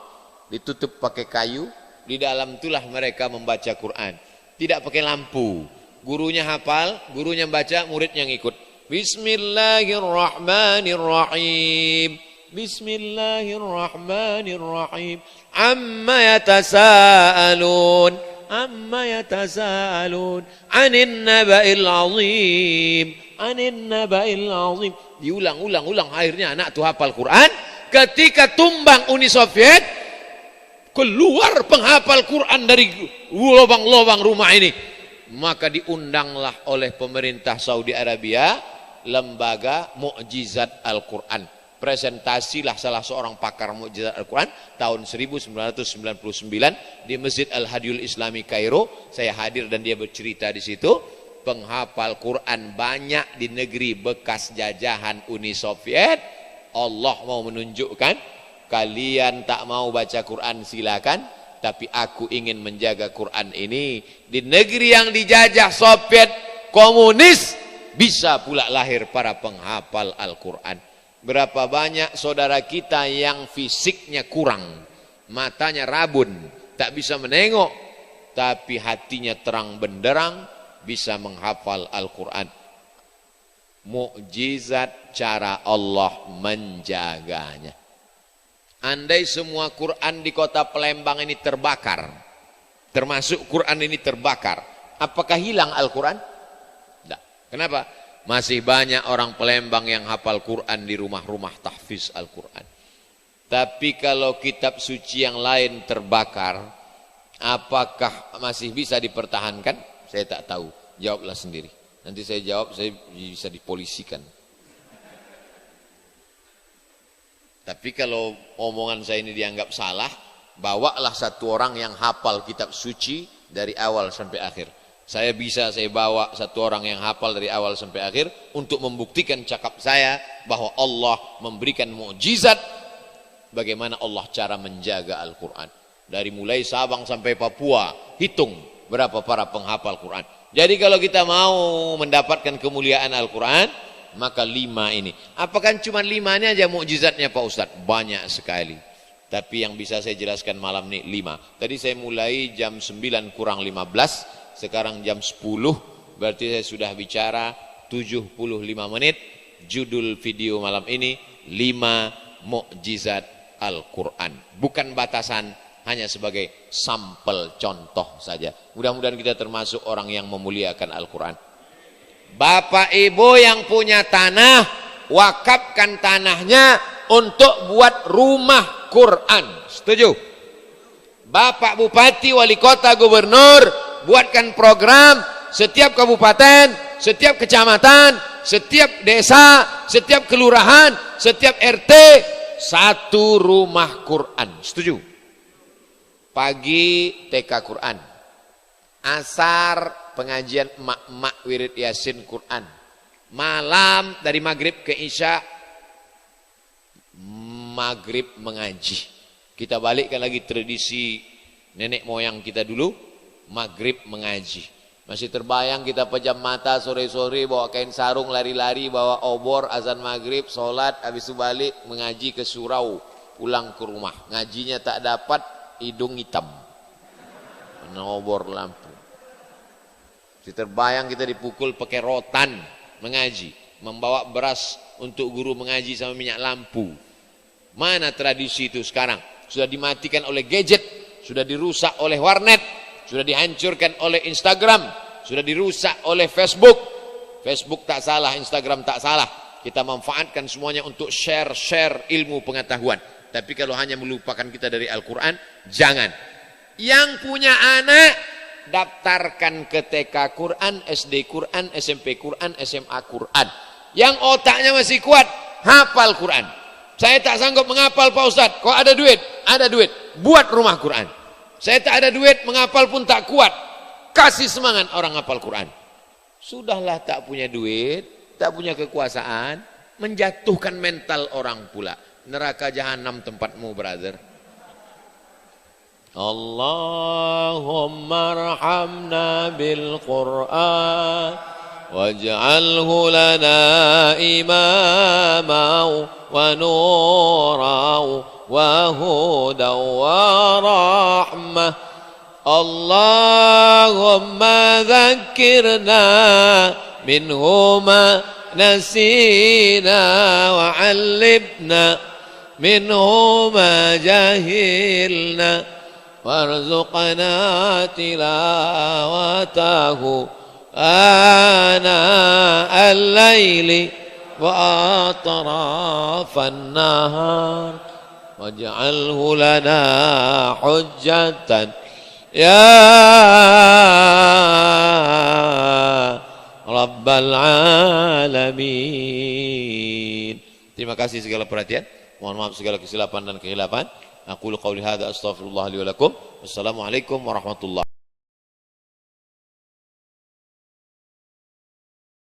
ditutup pakai kayu, di dalam itulah mereka membaca Quran. Tidak pakai lampu. Gurunya hafal, gurunya baca, muridnya ngikut. Bismillahirrahmanirrahim. Bismillahirrahmanirrahim. Amma yatasaalun. Amma yatasaalun. Anin naba'il azim. Anin naba'il azim. Diulang-ulang, akhirnya anak itu hafal Quran. Ketika tumbang Uni Soviet, keluar penghafal Quran dari lubang-lubang rumah ini. Maka diundanglah oleh pemerintah Saudi Arabia lembaga mukjizat Al-Quran. Presentasilah salah seorang pakar mukjizat Al-Quran tahun 1999 di Masjid Al-Hadiyul Islami Kairo. Saya hadir dan dia bercerita di situ. Penghafal Quran banyak di negeri bekas jajahan Uni Soviet. Allah mau menunjukkan, kalian tak mau baca Quran silakan, tapi aku ingin menjaga Quran ini di negeri yang dijajah Soviet komunis, bisa pula lahir para penghafal Al-Quran. Berapa banyak saudara kita yang fisiknya kurang, matanya rabun, tak bisa menengok, tapi hatinya terang benderang, bisa menghafal Al-Quran. Mukjizat cara Allah menjaganya. Andai semua Quran di kota Palembang ini terbakar, termasuk Quran ini terbakar, apakah hilang Al-Quran? Tidak. Kenapa? Masih banyak orang Palembang yang hafal Quran di rumah-rumah tahfiz Al-Quran. Tapi kalau kitab suci yang lain terbakar, apakah masih bisa dipertahankan? Saya tak tahu. Jawablah sendiri. Nanti saya jawab, saya bisa dipolisikan. Tapi kalau omongan saya ini dianggap salah, bawalah satu orang yang hafal kitab suci dari awal sampai akhir. Saya bawa satu orang yang hafal dari awal sampai akhir untuk membuktikan cakap saya bahwa Allah memberikan mukjizat bagaimana Allah cara menjaga Al-Quran. Dari mulai Sabang sampai Papua, hitung berapa para penghafal Quran. Jadi kalau kita mau mendapatkan kemuliaan Al-Quran, maka 5 ini. Apakah cuma 5 ini aja mukjizatnya Pak Ustadz? Banyak sekali. Tapi yang bisa saya jelaskan malam ini 5. Tadi saya mulai jam 9 kurang 15. Sekarang jam 10. Berarti saya sudah bicara 75 menit. Judul video malam ini 5 mukjizat Al-Quran. Bukan batasan, hanya sebagai sampel contoh saja. Mudah-mudahan kita termasuk orang yang memuliakan Al-Quran. Bapak ibu yang punya tanah, wakafkan tanahnya untuk buat rumah Quran. Setuju? Bapak bupati, wali kota, gubernur, buatkan program setiap kabupaten, setiap kecamatan, setiap desa, setiap kelurahan, setiap RT, satu rumah Quran. Setuju? Pagi TK Quran, asar pengajian emak-emak wirid yasin Quran, malam dari maghrib ke isya maghrib mengaji. Kita balikkan lagi tradisi nenek moyang kita dulu, maghrib mengaji. Masih terbayang kita pejam mata sore-sore bawa kain sarung lari-lari bawa obor azan maghrib, sholat, habis itu balik mengaji ke surau, pulang ke rumah. Ngajinya tak dapat, hidung hitam, kena obor lampu. Masih terbayang kita dipukul pakai rotan mengaji, membawa beras untuk guru mengaji sama minyak lampu. Mana tradisi itu sekarang? Sudah dimatikan oleh gadget, sudah dirusak oleh warnet, sudah dihancurkan oleh Instagram, sudah dirusak oleh Facebook. Facebook tak salah, Instagram tak salah. Kita manfaatkan semuanya untuk share ilmu pengetahuan. Tapi kalau hanya melupakan kita dari Al-Quran, jangan. Yang punya anak, daftarkan ke TK Quran, SD Quran, SMP Quran, SMA Quran. Yang otaknya masih kuat, hafal Quran. Saya tak sanggup menghafal Pak Ustadz. Kok ada duit? Ada duit. Buat rumah Quran. Saya tak ada duit, menghafal pun tak kuat. Kasih semangat orang hafal Quran. Sudahlah tak punya duit, tak punya kekuasaan, menjatuhkan mental orang pula. Neraka jahanam tempatmu, brother. Allahumma arhamna bil Quran waj'alhu lana imama wa nura wa huda wa rahmah. Allahumma dhakkirna minhu ma nasina wa 'allimna minhu ma jahilna warzuqna tilawatahu ana al-laili wa atrafan nahar waj'alhu lana hujjatan ya Rabbal Alamin. Terima kasih segala perhatian. Mohon maaf segala kesilapan dan kehilafan. Aku qauli hadza astaghfirullah li wa lakum. Wassalamualaikum warahmatullahi